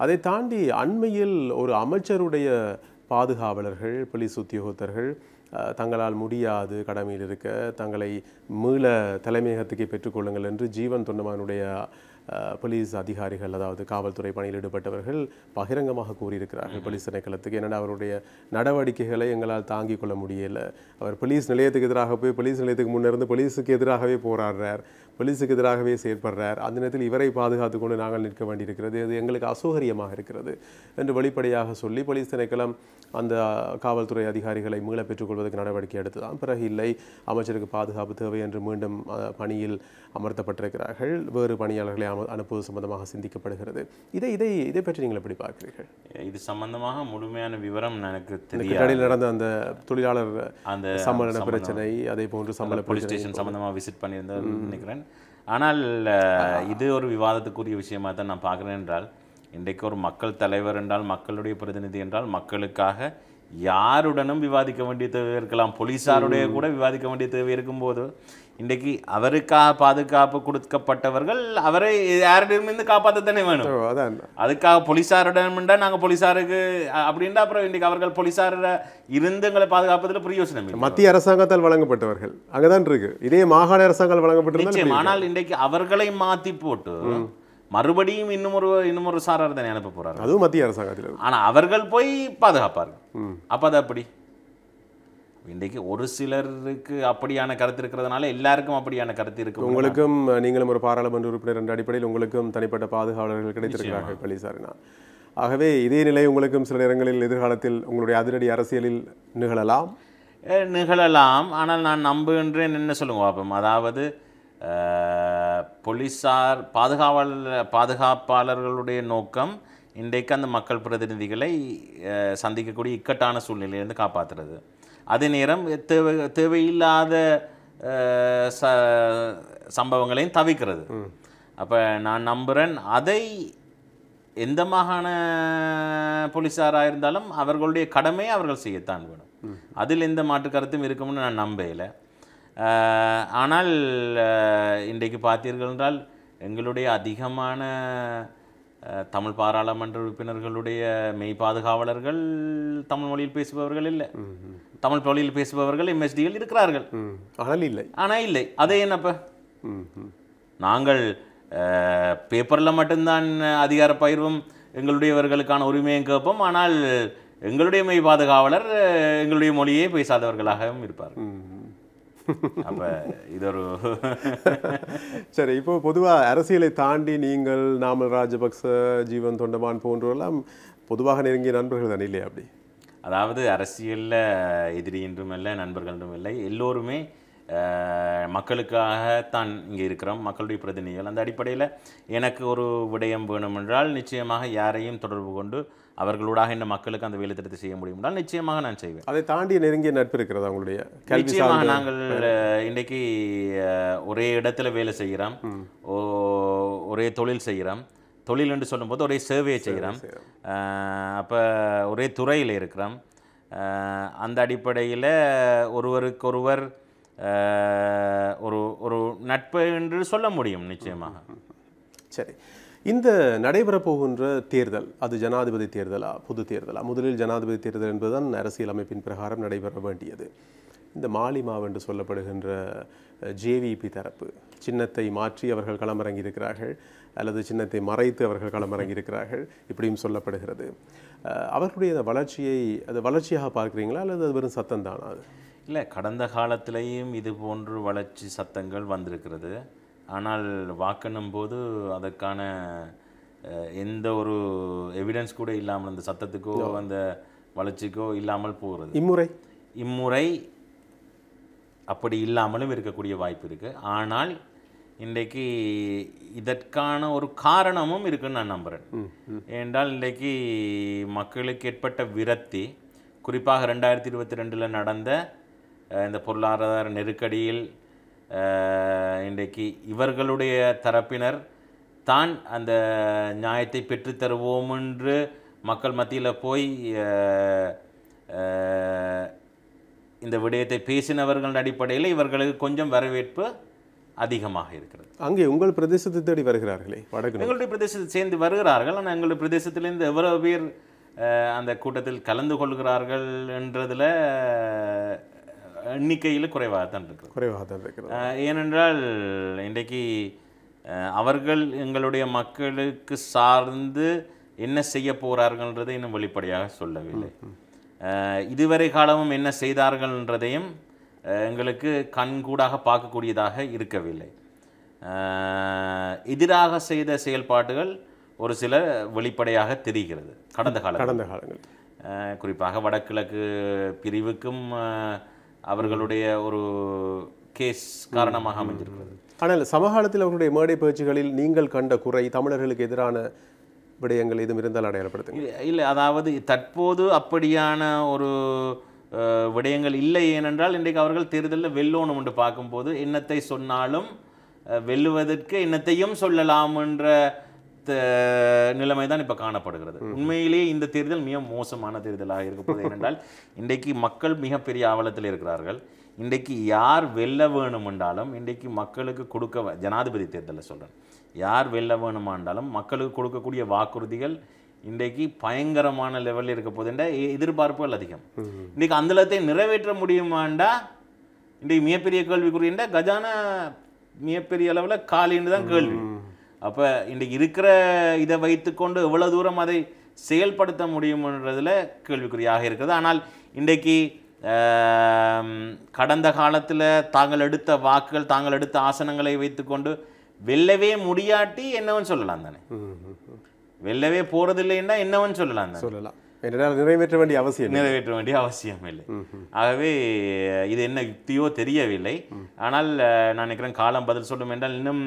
அதை தாண்டி அண்மையில் ஒரு அமைச்சருடைய பாதுகாவலர்கள், போலீஸ் உத்தியோகத்தர்கள் தங்களால் முடியாது கடமையில் இருக்க, தங்களை மீள தலைமையகத்துக்கே பெற்றுக்கொள்ளுங்கள் என்று ஜீவன் தொண்டமானுடைய போலீஸ் அதிகாரிகள், அதாவது காவல்துறை பணியில் ஈடுபட்டவர்கள் பகிரங்கமாக கூறியிருக்கிறார்கள் போலீஸ் திணைக்களத்துக்கு. ஏன்னா அவருடைய நடவடிக்கைகளை எங்களால் தாங்கிக் கொள்ள முடியலை. அவர் போலீஸ் நிலையத்துக்கு எதிராக போய் போலீஸ் நிலையத்துக்கு முன்னிருந்து போலீஸுக்கு எதிராகவே போராடுறார், போலீஸுக்கு எதிராகவே செயற்படுறார். அந்த நேரத்தில் இவரை பாதுகாத்து கொண்டு நாங்கள் நிற்க வேண்டியிருக்கிறது, அது எங்களுக்கு அசௌகரியமாக இருக்கிறது என்று வெளிப்படையாக சொல்லி போலீஸ் திணைக்களம் அந்த காவல்துறை அதிகாரிகளை மீள பெற்றுக்கொள்வதற்கு நடவடிக்கை எடுத்துதான். பிறகு இல்லை, அமைச்சருக்கு பாதுகாப்பு தேவை என்று மீண்டும் பணியில் அமர்த்தப்பட்டிருக்கிறார்கள். வேறு பணியாளர்களை அனுப்புவது சம்பந்தமாக சிந்திக்கப்படுகிறது. இதை பற்றி நீங்கள் எப்படி பார்க்கிறீர்கள்? இது சம்பந்தமாக முழுமையான விவரம் எனக்கு தெரியும். நடந்த அந்த தொழிலாளர் அந்த சம்பள பிரச்சனை, அதே போன்று சம்பள போலீஸ் ஸ்டேஷன் சம்பந்தமாக விசிட் பண்ணியிருந்தேன் நினைக்கிறேன். ஆனால் இது ஒரு விவாதத்துக்குரிய விஷயமாக தான் நான் பார்க்குறேன். என்றால் இன்றைக்கு ஒரு மக்கள் தலைவர் என்றால், மக்களுடைய பிரதிநிதி என்றால், மக்களுக்காக யாருடனும் விவாதிக்க வேண்டிய தேவை இருக்கலாம், போலீஸாருடைய கூட விவாதிக்க வேண்டிய தேவை இருக்கும்போது இன்றைக்கு அவருக்காக பாதுகாப்பு கொடுக்கப்பட்டவர்கள் அவரை யாரிடமிருந்து காப்பாற்றத்தானே வேணும். அதுக்காக போலீஸாரிடம்டா நாங்கள் போலீஸாருக்கு அப்படின்ட்டு அப்புறம் இன்றைக்கு அவர்கள் போலீஸார இருந்து எங்களை பாதுகாப்பதில் பிரயோசனம் இல்லை. மத்திய அரசாங்கத்தால் வழங்கப்பட்டவர்கள் அங்கதான் இருக்கு, இதே மாகாண அரசாங்கம் வழங்கப்பட்டிருந்தது. ஆனால் இன்றைக்கு அவர்களை மாற்றி போட்டு மறுபடியும் இன்னும் ஒரு சாரார் தானே அனுப்ப போறாரு, அதுவும் மத்திய அரசாங்கத்தில். ஆனால் அவர்கள் போய் பாதுகாப்பார்கள். அப்போ அது அப்படி இன்றைக்கு ஒரு சிலருக்கு அப்படியான கருத்து இருக்கிறதுனால எல்லாருக்கும் அப்படியான கருத்து இருக்கு. உங்களுக்கும் நீங்களும் ஒரு பாராளுமன்ற உறுப்பினர் என்ற அடிப்படையில் உங்களுக்கும் தனிப்பட்ட பாதுகாவலர்கள் கிடைத்திருக்கிறார்கள் போலீசாரினால். ஆகவே இதே நிலை உங்களுக்கும் சில நேரங்களில் எதிர்காலத்தில் உங்களுடைய அதிரடி அரசியலில் நிகழலாம். நிகழலாம். ஆனால் நான் நம்புகின்றேன். என்ன சொல்லுங்க பார்ப்போம். அதாவது போலீஸார் பாதுகாப்பாளர்களுடைய நோக்கம் இன்றைக்கு அந்த மக்கள் பிரதிநிதிகளை சந்திக்கக்கூடிய இக்கட்டான சூழ்நிலையிலிருந்து காப்பாற்றுறது. அதே நேரம் தேவையில்லாத சம்பவங்களையும் தவிர்க்கிறது. அப்போ நான் நம்புகிறேன் அதை எந்த மாகாண போலீஸாராக இருந்தாலும் அவர்களுடைய கடமையை அவர்கள் செய்யத்தான் வேணும். அதில் எந்த மாற்று கருத்தும் இருக்கும்னு நான் நம்பல. ஆனால் இன்றைக்கு பார்த்தீர்கள் என்றால் எங்களுடைய அதிகமான தமிழ் பாராளுமன்ற உறுப்பினர்களுடைய மெய் பாதுகாவலர்கள் தமிழ் மொழியில் பேசுபவர்கள் இல்லை. தமிழ் மொழியில் பேசுபவர்கள் MSDகள் இருக்கிறார்கள். ஆனால் இல்லை. அதே என்னப்ப நாங்கள் பேப்பரில் மட்டும்தான் அதிகார பகிர்வும் எங்களுடையவர்களுக்கான உரிமையும் கேட்போம். ஆனால் எங்களுடைய மெய் பாதுகாவலர் எங்களுடைய மொழியே பேசாதவர்களாகவும் இருப்பார். அப்போ இது ஒரு சரி. இப்போ பொதுவாக அரசியலை தாண்டி நீங்கள் நாமல் ராஜபக்ச, ஜீவன் தொண்டமான் போன்றவெல்லாம் பொதுவாக நெருங்கிய நண்பர்கள் தானே இல்லையா? அப்படி அதாவது அரசியலில் எதிரி என்றும் இல்லை, நண்பர்கள் என்றும் இல்லை. எல்லோருமே மக்களுக்காகத்தான் இங்கே இருக்கிறோம், மக்களுடைய பிரதிநிதிகள். அந்த அடிப்படையில் எனக்கு ஒரு விடயம் வேணுமென்றால் நிச்சயமாக யாரையும் தொடர்பு கொண்டு அவர்களோடாக இந்த மக்களுக்கு அந்த வேலை திட்டத்தை செய்ய முடியும் என்றால் நிச்சயமாக நான் செய்வேன். அதை தாண்டிய நெருங்கிய நட்பு இருக்கிறது அவங்களுடைய? நிச்சயமாக நாங்கள் இன்றைக்கு ஒரே இடத்துல வேலை செய்கிறோம், ஒரே தொழில் செய்கிறோம். தொழில் என்று சொல்லும்போது ஒரே சேவையை செய்கிறோம். அப்போ ஒரே துறையில் இருக்கிறோம். அந்த அடிப்படையில் ஒருவருக்கொருவர் ஒரு ஒரு நட்பு என்று சொல்ல முடியும் நிச்சயமாக. சரி. இந்த நடைபெறப் போகின்ற தேர்தல் அது ஜனாதிபதி தேர்தலா பொது தேர்தலா? முதலில் ஜனாதிபதி தேர்தல் என்பதுதான் அரசியல் அமைப்பின் பிரகாரம் நடைபெற வேண்டியது. இந்த மாலிமாவ் என்று சொல்லப்படுகின்ற JVP தரப்பு சின்னத்தை மாற்றி அவர்கள் களமிறங்கி இருக்கிறார்கள், அல்லது சின்னத்தை மறைத்து அவர்கள் களமிறங்கி இருக்கிறார்கள், இப்படியும் சொல்லப்படுகிறது. அவர்களுடைய வளர்ச்சியை அது வளர்ச்சியாக பார்க்குறீங்களா, அல்லது அது வெறும் சத்தம் தானா? அது இல்லை, கடந்த காலத்திலேயும் இது போன்று வளர்ச்சி சத்தங்கள் வந்திருக்கிறது. ஆனால் வாக்கெண்ணும் போது அதற்கான எந்த ஒரு எவிடன்ஸ் கூட இல்லாமல் அந்த சத்தத்துக்கோ அந்த வளர்ச்சிக்கோ இல்லாமல் போகிறது. இம்முறை அப்படி இல்லாமலும் இருக்கக்கூடிய வாய்ப்பு இருக்குது. ஆனால் இன்றைக்கு இதற்கான ஒரு காரணமும் இருக்குன்னு நான் நம்புகிறேன். ஏனென்றால் இன்றைக்கு மக்களுக்கு ஏற்பட்ட விரக்தி, குறிப்பாக 2022 நடந்த இந்த பொருளாதார நெருக்கடியில் இன்றைக்கு இவர்களுடைய தரப்பினர் தான் அந்த நியாயத்தை பெற்றுத்தருவோம் என்று மக்கள் மத்தியில் போய் இந்த விடயத்தை பேசினவர்கள் அடிப்படையில் இவர்களுக்கு கொஞ்சம் வரவேற்பு அதிகமாக இருக்கிறது. அங்கே உங்கள் பிரதேசத்தை தேடி வருகிறார்களே, வடக்கு எங்களுடைய பிரதேசத்தை சேர்ந்து வருகிறார்கள். ஆனால் எங்களுடைய பிரதேசத்திலேருந்து எவ்வளவு பேர் அந்த கூட்டத்தில் கலந்து கொள்கிறார்கள் என்றதில் எண்ணிக்கையில் குறைவாகத்தான் இருக்கிறது. ஏனென்றால் இன்றைக்கு அவர்கள் எங்களுடைய மக்களுக்கு சார்ந்து என்ன செய்ய போகிறார்கள்ன்றதை இன்னும் வெளிப்படையாக சொல்லவில்லை. இதுவரை காலமும் என்ன செய்தார்கள்ன்றதையும் எங்களுக்கு கண்கூடாக பார்க்கக்கூடியதாக இருக்கவில்லை. எதிராக செய்த செயல்பாடுகள் ஒரு சில வெளிப்படையாக தெரிகிறது கடந்த காலங்கள். குறிப்பாக வடகிழக்கு பிரிவுக்கும் அவர்களுடைய ஒரு கேஸ் காரணமாக அமைந்திருக்கிறது. ஆனால் சமகாலத்தில் அவர்களுடைய மேடை பேச்சுகளில் நீங்கள் கண்ட குறை, தமிழர்களுக்கு எதிரான விடயங்கள் எதுவும் இருந்தால் அடையாளப்படுத்துங்க. இல்லை, அதாவது தற்போது அப்படியான ஒரு விடயங்கள் இல்லை. ஏனென்றால் இன்றைக்கு அவர்கள் தேர்தலில் வெல்லோணும் என்று பார்க்கும்போது என்னத்தை சொன்னாலும் வெல்லுவதற்கு என்னத்தையும் சொல்லலாம் என்ற நிலைமை தான் இப்போ காணப்படுகிறது. உண்மையிலேயே இந்த தேர்தல் மிக மோசமான தேர்தலாக இருக்கப்போது. ஏனென்றால் இன்றைக்கு மக்கள் மிகப்பெரிய ஆவலத்தில் இருக்கிறார்கள். இன்றைக்கு யார் வெல்ல வேணும் என்றாலும் இன்றைக்கு மக்களுக்கு கொடுக்க, ஜனாதிபதி தேர்தலில் சொல்கிறேன், யார் வெல்ல வேணுமாண்டாலும் மக்களுக்கு கொடுக்கக்கூடிய வாக்குறுதிகள் இன்றைக்கு பயங்கரமான லெவலில் இருக்க போது என்ற எதிர்பார்ப்புகள் அதிகம். இன்றைக்கு அந்தளத்தை நிறைவேற்ற முடியுமாண்டா இன்றைக்கு மிகப்பெரிய கேள்விக்குறின்ற கஜானா மிகப்பெரிய அளவில் காலின்னு தான் கேள்வி. அப்போ இன்றைக்கு இருக்கிற இதை வைத்துக்கொண்டு எவ்வளோ தூரம் அதை செயல்படுத்த முடியும்ன்றதில் கேள்விக்குறியாக இருக்கிறது. ஆனால் இன்றைக்கு கடந்த காலத்தில் தாங்கள் எடுத்த வாக்குகள், தாங்கள் எடுத்த ஆசனங்களை வைத்துக்கொண்டு வெல்லவே முடியாட்டி என்னவன்னு சொல்லலாம் தானே. வெல்லவே போகிறதில்லைன்னா என்னவன்னு சொல்லலாம். என்றால் நிறைவேற்ற வேண்டிய அவசியம் இல்லை. ஆகவே இது என்ன யுக்தியோ தெரியவில்லை. ஆனால் நான் நினைக்கிறேன் காலம் பதில் சொல்லும் என்றால் இன்னும்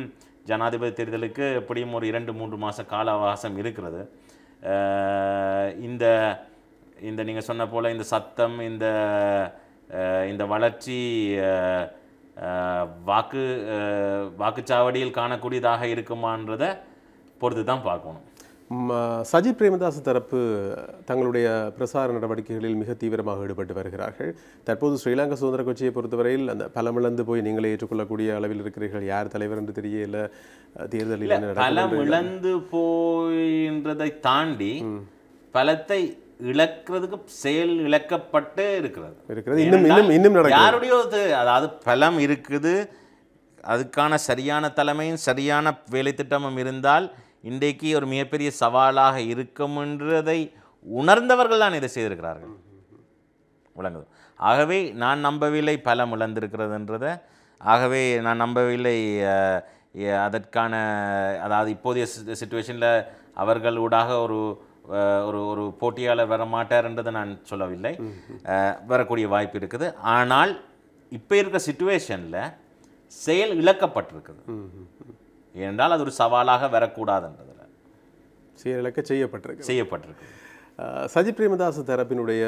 ஜனாதிபதி தேர்தலுக்கு எப்படியும் ஒரு 2-3 மாத கால அவகாசம் இருக்கிறது. இந்த இந்த நீங்கள் சொன்ன போல் இந்த சத்தம், இந்த வளர்ச்சி வாக்குச்சாவடியில் காணக்கூடியதாக இருக்குமான்றதை பொறுத்து தான் பார்க்கணும். சஜித் பிரேமதாச தரப்பு தங்களுடைய பிரசார நடவடிக்கைகளில் மிக தீவிரமாக ஈடுபட்டு வருகிறார்கள். தற்போது ஸ்ரீலங்கா சுதந்திர கட்சியை பொறுத்தவரையில் அந்த பலமிழந்து போய் நீங்களே ஏற்றுக்கொள்ளக்கூடிய அளவில் இருக்கிறீர்கள். யார் தலைவர் என்று தெரியல, தேர்தலில் பலமிழந்து போயின்றதை தாண்டி பலத்தை இழக்கிறதுக்கு செயல் இழக்கப்பட்டு இருக்கிறது. இன்னும் யாருடைய அதாவது பலம் இருக்குது, அதுக்கான சரியான தலைமையும் சரியான வேலை திட்டமும் இருந்தால் இன்றைக்கு ஒரு மிகப்பெரிய சவாலாக இருக்கும் என்றதை உணர்ந்தவர்கள் தான் இதை செய்திருக்கிறார்கள். விளங்குது. ஆகவே நான் நம்பவில்லை பலம் இழந்திருக்கிறதுன்றதை. ஆகவே நான் நம்பவில்லை அதற்கான அதாவது இப்போதைய சிச்சுவேஷனில் அவர்களூடாக ஒரு ஒரு போட்டியாளர் வர மாட்டார்ன்றதை நான் சொல்லவில்லை. வரக்கூடிய வாய்ப்பு இருக்குது. ஆனால் இப்போ இருக்கிற சிச்சுவேஷனில் செயல் இழக்கப்பட்டிருக்குது. ஏனென்றால் அது ஒரு சவாலாக வரக்கூடாதுன்றதில் செயல் இழக்க செய்யப்பட்டிருக்கு. சஜித் பிரேமதாச தரப்பினுடைய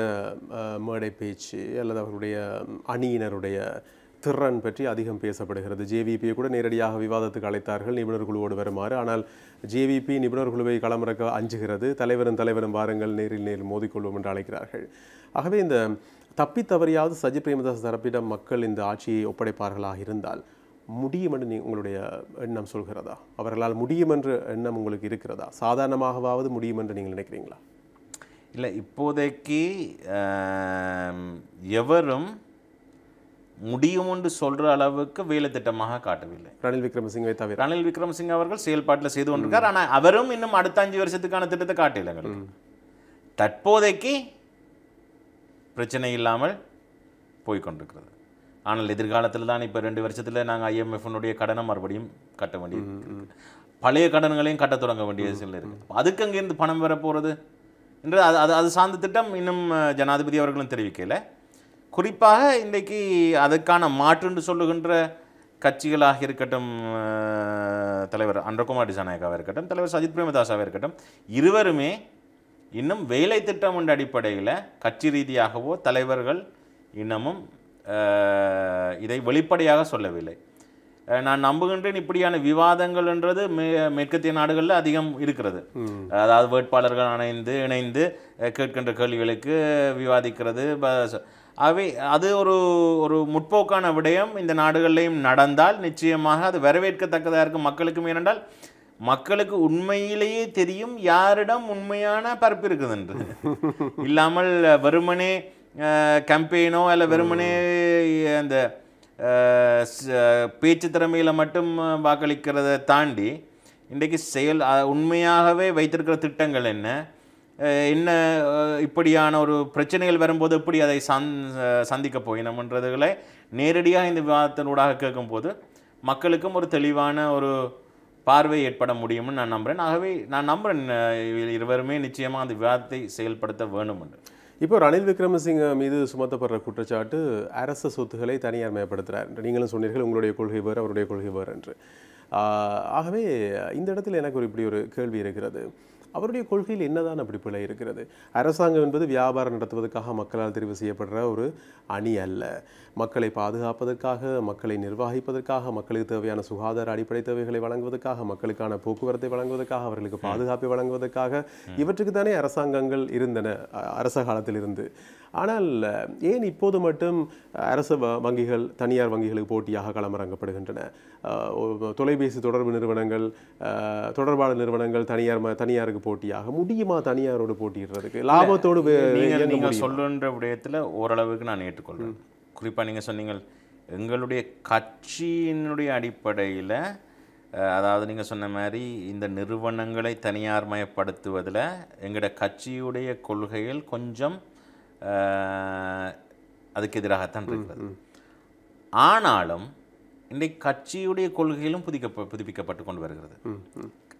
மேடை பேச்சு அல்லது அவர்களுடைய அணியினருடைய திறன் பற்றி அதிகம் பேசப்படுகிறது. ஜேவிபியை கூட நேரடியாக விவாதத்துக்கு அழைத்தார்கள் நிபுணர் குழுவோடு வருமாறு. ஆனால் ஜேவிபி நிபுணர் குழுவை களமிறக்க அஞ்சுகிறது. தலைவரும் வாருங்கள், நேரில் மோதிக்கொள்வோம் என்று அழைக்கிறார்கள். ஆகவே இந்த தப்பித்தவறியாவது சஜித் பிரேமதாச தரப்பிடம் மக்கள் இந்த ஆட்சியை ஒப்படைப்பார்களாக இருந்தால் முடியும் என்று உங்களுடைய எண்ணம் சொல்கிறதா? அவர்களால் முடியும் என்ற எண்ணம் உங்களுக்கு இருக்கிறதா? சாதாரணமாகவாவது முடியும் என்று நீங்கள் நினைக்கிறீங்களா? இல்லை, இப்போதைக்கு எவரும் முடியும் என்று சொல்கிற அளவுக்கு வேலை திட்டமாக காட்டவில்லை. ரணில் விக்ரமசிங்கை தவிர ரணில் விக்ரமசிங்க அவர்கள் செயல்பாட்டில் செய்து கொண்டிருக்கார். ஆனால் அவரும் இன்னும் அடுத்த 5 வருஷத்துக்கான திட்டத்தை காட்டல. தற்போதைக்கு பிரச்சனை இல்லாமல் போய்கொண்டிருக்கிறது. ஆனால் எதிர்காலத்தில் தான் இப்போ 2 வருஷத்தில் நாங்கள் IMF-னுடைய கடனை மறுபடியும் கட்ட வேண்டியது, பழைய கடன்களையும் கட்ட தொடங்க வேண்டிய சூழ்நிலை இருக்குது. அதுக்கு அங்கேருந்து பணம் வர போகிறது என்று அது சார்ந்த திட்டம் இன்னும் ஜனாதிபதி அவர்களும் தெரிவிக்கலை. குறிப்பாக இன்றைக்கு அதுக்கான மாற்றுன்னு சொல்லுகின்ற கட்சிகளாக இருக்கட்டும், தலைவர் அன்றகுமார் திசாநாயக்காவாக இருக்கட்டும், தலைவர் சஜித் பிரேமதாசாவாக இருக்கட்டும், இருவருமே இன்னும் வேலை திட்டம் என்ற அடிப்படையில் கட்சி ரீதியாகவோ தலைவர்கள் இன்னமும் இதை வெளிப்படையாக சொல்லவில்லை. நான் நம்புகின்றேன் இப்படியான விவாதங்கள் என்றது மேற்கத்திய நாடுகளில் அதிகம் இருக்கிறது. அதாவது வேட்பாளர்கள் இணைந்து கேட்கின்ற கேள்விகளுக்கு விவாதிக்கிறது. ஆகவே அது ஒரு முற்போக்கான விடயம் இந்த நாடுகளிலையும் நடந்தால் நிச்சயமாக அது வரவேற்கத்தக்கதாக இருக்கும் மக்களுக்கும். ஏனென்றால் மக்களுக்கு உண்மையிலேயே தெரியும் யாரிடம் உண்மையான பரப்பு இருக்குது என்று. இல்லாமல் வெறுமனே கேம்பெயினோ அல்ல வெறுமனே அந்த பேச்சு திறமையில் மட்டும் வாக்களிக்கிறத தாண்டி இன்றைக்கு உண்மையாகவே வைத்திருக்கிற திட்டங்கள் என்ன இப்படியான ஒரு பிரச்சனைகள் வரும்போது எப்படி அதை சந்திக்க போயினோம்ன்றதுகளை நேரடியாக இந்த விவாதத்தினூடாக கேட்கும்போது மக்களுக்கும் ஒரு தெளிவான ஒரு பார்வை ஏற்பட முடியும்னு நான் நம்புகிறேன். ஆகவே நான் நம்புகிறேன் இருவருமே நிச்சயமாக அந்த விவாதத்தை செயல்படுத்த வேணும் என்று. இப்போ ரணில் விக்ரமசிங்க மீது சுமத்தப்படுற குற்றச்சாட்டு அரச சொத்துக்களை தனியார் மயப்படுத்துகிறார் என்று நீங்களும் சொன்னீர்கள். உங்களுடைய கொள்கை வேறு, அவருடைய கொள்கை வேறு என்று. ஆகவே இந்த இடத்துல எனக்கு இப்படி ஒரு கேள்வி இருக்கிறது. அவருடைய கொள்கையில் என்னதான் அப்படி பிழை இருக்கிறது? அரசாங்கம் என்பது வியாபாரம் நடத்துவதற்காக மக்களால் தெரிவு செய்யப்படுற ஒரு அணி அல்ல. மக்களை பாதுகாப்பதற்காக, மக்களை நிர்வகிப்பதற்காக, மக்களுக்கு தேவையான சுகாதார அடிப்படை தேவைகளை வழங்குவதற்காக, மக்களுக்கான போக்குவரத்தை வழங்குவதற்காக, அவர்களுக்கு பாதுகாப்பை வழங்குவதற்காக இவற்றுக்கு தானே அரசாங்கங்கள் இருந்தன அரச காலத்தில் இருந்து. ஆனால் ஏன் இப்போது மட்டும் அரசு வங்கிகள் தனியார் வங்கிகளுக்கு போட்டியாக களமிறங்கப்படுகின்றன? தொலைபேசி தொடர்பு நிறுவனங்கள், தொடர்பாளர் நிறுவனங்கள் தனியாருக்கு போட்டியாக முடியுமா? தனியாரோடு போட்டியிடுறதுக்கு லாபத்தோடு நீங்கள் சொல்லுன்ற விடயத்தில் ஓரளவுக்கு நான் ஏற்றுக்கொள்கிறேன். குறிப்பாக நீங்கள் சொன்னீங்கள் எங்களுடைய கட்சியினுடைய அடிப்படையில், அதாவது நீங்கள் சொன்ன மாதிரி இந்த நிறுவனங்களை தனியார் மயப்படுத்துவதில் எங்களோட கட்சியுடைய கொள்கைகள் கொஞ்சம் அதுக்கு எதிராகத்தான் இருக்கிறது. ஆனாலும் இன்றைக்கு கட்சியுடைய கொள்கைகளும் புதுப்பிக்கப்பட்டு கொண்டு வருகிறது,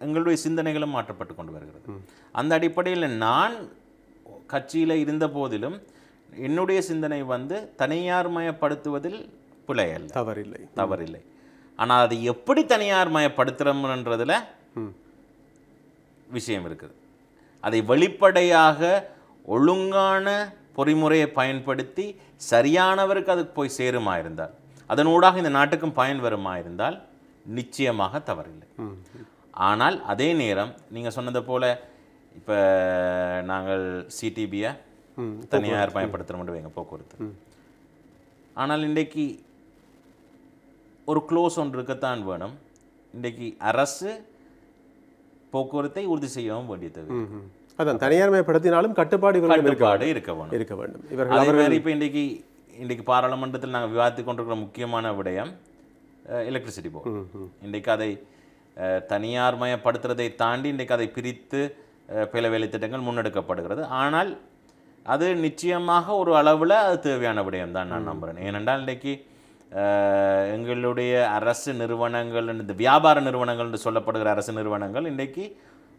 எங்களுடைய சிந்தனைகளும் மாற்றப்பட்டு கொண்டு வருகிறது. அந்த அடிப்படையில் நான் கட்சியில் இருந்த போதிலும் என்னுடைய சிந்தனை வந்து தனியார் மயப்படுத்துவதில் பிழை அல்ல, தவறில்லை. ஆனால் அதை எப்படி தனியார் மயப்படுத்துகிறோம்ன்றதுல விஷயம் இருக்குது. அதை வெளிப்படையாக ஒழுங்கான பொறிமுறையை பயன்படுத்தி சரியானவருக்கு அது போய் சேருமா இருந்தால், அதனூடாக இந்த நாட்டுக்கும் பயன் வருமா இருந்தால் நிச்சயமாக தவறில்லை. ஆனால் அதே நேரம் நீங்கள் சொன்னதை போல் இப்போ நாங்கள் சிடிபியை தனியார் பயன்படுத்துகிறோம் வைங்க, போக்குவரத்து. ஆனால் இன்றைக்கு ஒரு க்ளோஸ் ஒன்று இருக்கத்தான் வேணும். இன்றைக்கு அரசு போக்குவரத்தை உறுதி செய்யவும் வேண்டியது. அதான் தனியார் மயப்படுத்தினாலும் கட்டுப்பாடு இருக்க வேண்டும். இப்போ இன்றைக்கு பாராளுமன்றத்தில் நாங்கள் விவாதித்துக் கொண்டிருக்கிற முக்கியமான விடயம் எலக்ட்ரிசிட்டி போர்டு. இன்றைக்கு அதை தனியார் மயப்படுத்துறதை தாண்டி இன்றைக்கு அதை பிரித்து பல வேலை திட்டங்கள் முன்னெடுக்கப்படுகிறது. ஆனால் அது நிச்சயமாக ஒரு அளவில் அது தேவையான விடயம் தான் நான் நம்புகிறேன். ஏனென்றால் இன்றைக்கு எங்களுடைய அரசு நிறுவனங்கள், இந்த வியாபார நிறுவனங்கள் என்று சொல்லப்படுகிற அரசு நிறுவனங்கள் இன்றைக்கு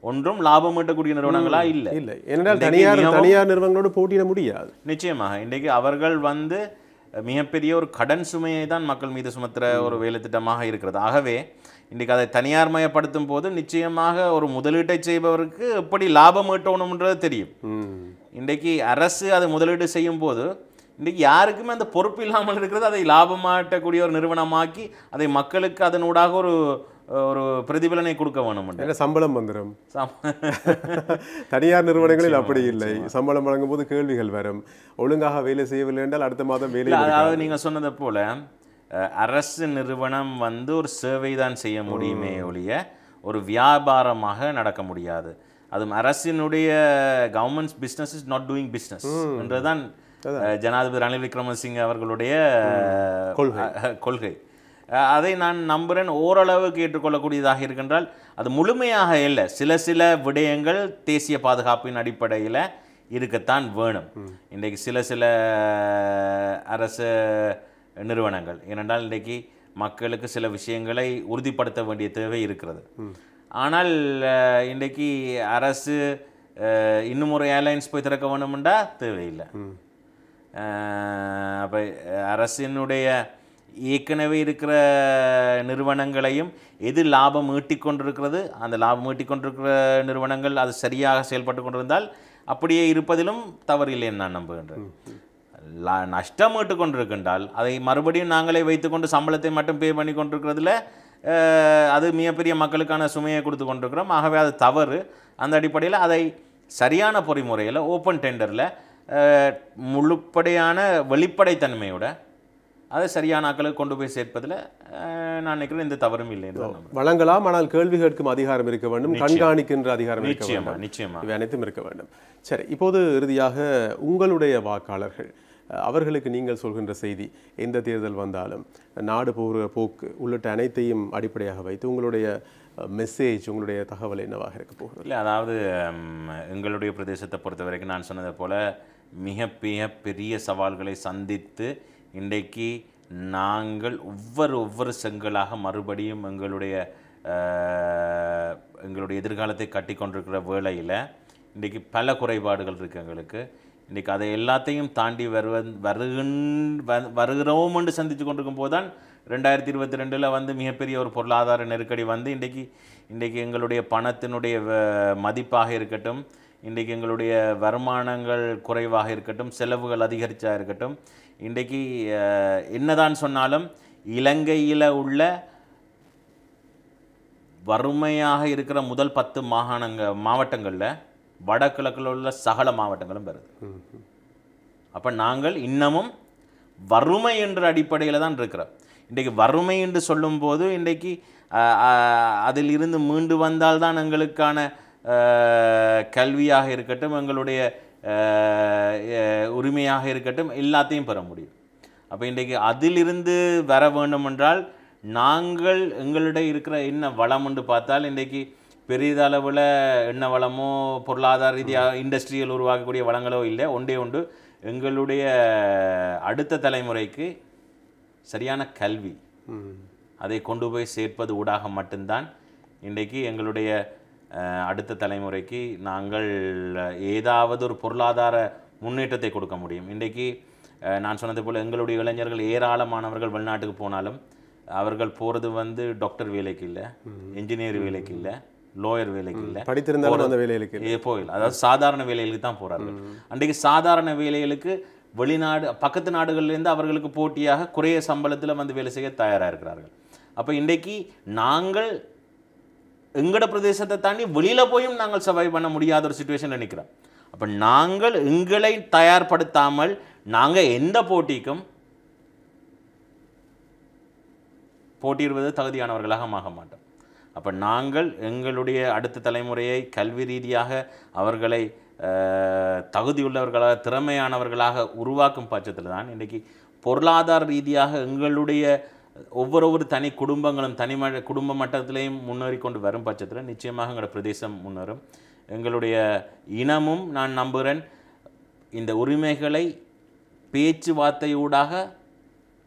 ஒன்றும் லாபம் ஈட்டக்கூடிய நிறுவனங்களா இல்லை. ஏனென்றால் தனியார் நிறுவனங்களோடு போட்டியிட முடியாது. நிச்சயமாக இன்றைக்கு அவர்கள் வந்து மிகப்பெரிய ஒரு கடன் சுமையை தான் மக்கள் மீது சுமத்துற ஒரு வேலை திட்டமாக இருக்கிறது. ஆகவே இன்றைக்கு அதை தனியார் மயப்படுத்தும் போது நிச்சயமாக ஒரு முதலீட்டை செய்பவருக்கு எப்படி லாபம் ஈட்டணும்ன்றது தெரியும். இன்றைக்கு அரசு அதை முதலீடு செய்யும் போது இன்றைக்கு யாருக்குமே அந்த பொறுப்பு இல்லாமல் இருக்கிறது. அதை லாபமாட்டக்கூடிய ஒரு நிறுவனமாக்கி அதை மக்களுக்கு அதனூடாக ஒரு ஒரு பிரதிபலனை கொடுக்க வேணும். சம்பளம் வந்துடும். தனியார் நிறுவனங்களில் அப்படி இல்லை. சம்பளம் வழங்கும் போது கேள்விகள் வரும். ஒழுங்காக வேலை செய்யவில்லை என்றால் அடுத்த மாதம் வேலை. அதாவது நீங்கள் சொன்னதை போல அரசு நிறுவனம் வந்து ஒரு சேவை தான் செய்ய முடியுமே ஒழிய ஒரு வியாபாரமாக நடக்க முடியாது. அதுவும் அரசினுடைய governments business is not doing business என்றுதான் ஜனாதிபதி ரணில் விக்ரமசிங்கே அவர்களுடைய கொள்கை. அதை நான் நம்புகிறேன். ஓரளவுக்கு ஏற்றுக்கொள்ளக்கூடியதாக இருக்கின்றால் அது முழுமையாக இல்லை. சில விடயங்கள் தேசிய பாதுகாப்பின் அடிப்படையில் இருக்கத்தான் வேணும். இன்றைக்கு சில அரசு நிறுவனங்கள் ஏனென்றால் இன்றைக்கு மக்களுக்கு சில விஷயங்களை உறுதிப்படுத்த வேண்டிய தேவை இருக்கிறது. ஆனால் இன்றைக்கு அரசு இன்னும் ஒரு ஏர்லைன்ஸ் போய் திறக்க வேணும்ன்றா தேவையில்லை. அப்போ அரசினுடைய ஏற்கனவே இருக்கிற நிறுவனங்களையும் எது லாபம் ஈட்டிக்கொண்டிருக்கிறது, அந்த லாபம் ஈட்டிக்கொண்டிருக்கிற நிறுவனங்கள் அது சரியாக செயல்பட்டு கொண்டிருந்தால் அப்படியே இருப்பதிலும் தவறில்லைன்னு நான் நம்புகின்றேன். நஷ்டம் ஈட்டு கொண்டிருக்கின்றால் அதை மறுபடியும் நாங்களே வைத்துக்கொண்டு சம்பளத்தை மட்டும் பே பண்ணி கொண்டிருக்கிறதுல அது மிகப்பெரிய மக்களுக்கான சுமையை கொடுத்து கொண்டிருக்கிறோம். ஆகவே அது தவறு. அந்த அடிப்படையில் அதை சரியான பொறிமுறையில் ஓப்பன் டெண்டரில் முழுப்படையான வெளிப்படைத்தன்மையோட அதை சரியான ஆக்களுக்கு கொண்டு போய் சேர்ப்பதில் நான் நினைக்கிறேன் எந்த தவறும் இல்லை. வழங்கலாம், ஆனால் கேள்வி கேட்கும் அதிகாரம் இருக்க வேண்டும், கண்காணிக்கின்ற அதிகாரம் நிச்சயமா இவை அனைத்தும் இருக்க வேண்டும். சரி, இப்போது இறுதியாக உங்களுடைய வாக்காளர்கள் அவர்களுக்கு நீங்கள் சொல்கின்ற செய்தி, எந்த தேர்தல் வந்தாலும் நாடு போகிற போக்கு உள்ளிட்ட அனைத்தையும் அடிப்படையாக வைத்து உங்களுடைய மெசேஜ், உங்களுடைய தகவல் என்னவாக இருக்க போகிறது? இல்லை, அதாவது எங்களுடைய பிரதேசத்தை பொறுத்த வரைக்கும் நான் சொன்னதை போல் மிக பெரிய சவால்களை சந்தித்து இன்றைக்கு நாங்கள் ஒவ்வொரு செங்கலாக மறுபடியும் எங்களுடைய எதிர்காலத்தை கட்டி கொண்டிருக்கிற வேளையில் இன்றைக்கு பல குறைபாடுகள் இருக்குது எங்களுக்கு. இன்றைக்கி அதை எல்லாத்தையும் தாண்டி வருகிறோம் என்று சந்தித்து கொண்டிருக்கும் போது தான் 2022 வந்து மிகப்பெரிய ஒரு பொருளாதார நெருக்கடி வந்து இன்றைக்கு எங்களுடைய பணத்தினுடைய மதிப்பாக இருக்கட்டும், இன்றைக்கு எங்களுடைய வருமானங்கள் குறைவாக இருக்கட்டும், செலவுகள் அதிகரிச்சா இருக்கட்டும், இன்றைக்கு என்னதான் சொன்னாலும் இலங்கையில் உள்ள வறுமையாக இருக்கிற முதல் 10 மாவட்டங்களில் வடகிழக்கில் உள்ள சகல மாவட்டங்களும் வருது. அப்போ நாங்கள் இன்னமும் வறுமை என்ற அடிப்படையில் தான் இருக்கிறோம். இன்றைக்கு வறுமை என்று சொல்லும்போது இன்றைக்கு அதில் இருந்து மீண்டு வந்தால்தான் எங்களுக்கான கல்வியாக இருக்கட்டும், எங்களுடைய உரிமையாக இருக்கட்டும், எல்லாத்தையும் பெற முடியும். அப்போ இன்றைக்கு அதிலிருந்து வர வேண்டும் என்றால் நாங்கள் எங்களிடம் இருக்கிற என்ன வளம் என்று பார்த்தால் இன்றைக்கு பெரிதளவில் என்ன வளமோ பொருளாதார ரீதியாக இண்டஸ்ட்ரியல் உருவாக்கக்கூடிய வளங்களோ இல்லை. ஒன்றே ஒன்று, எங்களுடைய அடுத்த தலைமுறைக்கு சரியான கல்வி, அதை கொண்டு போய் சேர்ப்பது ஊடாக மட்டும்தான் இன்றைக்கு எங்களுடைய அடுத்த தலைமுறைக்கு நாங்கள் ஏதாவது ஒரு பொருளாதார முன்னேற்றத்தை கொடுக்க முடியும். இன்றைக்கு நான் சொன்னது போல் எங்களுடைய இளைஞர்கள் ஏராளமானவர்கள் வெளிநாட்டுக்கு போனாலும் அவர்கள் போகிறது வந்து டாக்டர் வேலைக்கு இல்லை, என்ஜினியர் வேலைக்கு இல்லை, லோயர் வேலைக்கு இல்லை, படித்திருந்தாலும் அந்த வேலைகளுக்கு போயில, அதாவது சாதாரண வேலைகளுக்கு தான் போகிறார்கள். அன்றைக்கு சாதாரண வேலைகளுக்கு வெளிநாடு பக்கத்து நாடுகள்லேருந்து அவர்களுக்கு போட்டியாக குறைய சம்பளத்தில் வந்து வேலை செய்ய தயாராக இருக்கிறார்கள். அப்போ இன்றைக்கு நாங்கள் எங்கட பிரதேசத்தை தாண்டி வெளியில் போயும் நாங்கள் சர்வைவ் பண்ண முடியாத ஒரு சுச்சுவேஷனில் நிற்கிறோம். அப்போ நாங்கள் எங்களை தயார்படுத்தாமல் நாங்கள் எந்த போட்டிக்கும் போட்டியிடுவது தகுதியானவர்களாக ஆக மாட்டோம். அப்போ நாங்கள் எங்களுடைய அடுத்த தலைமுறையை கல்வி ரீதியாக அவர்களை தகுதியுள்ளவர்களாக திறமையானவர்களாக உருவாக்கும் பட்சத்தில் தான் இன்றைக்கி பொருளாதார ரீதியாக எங்களுடைய ஒவ்வொரு தனி குடும்பங்களும் குடும்ப மட்டத்திலையும் முன்னேறி கொண்டு வரும் பட்சத்தில் நிச்சயமாக எங்களோட பிரதேசம் முன்னேறும். எங்களுடைய இனமும் நான் நம்புகிறேன் இந்த உரிமைகளை பேச்சுவார்த்தையூடாக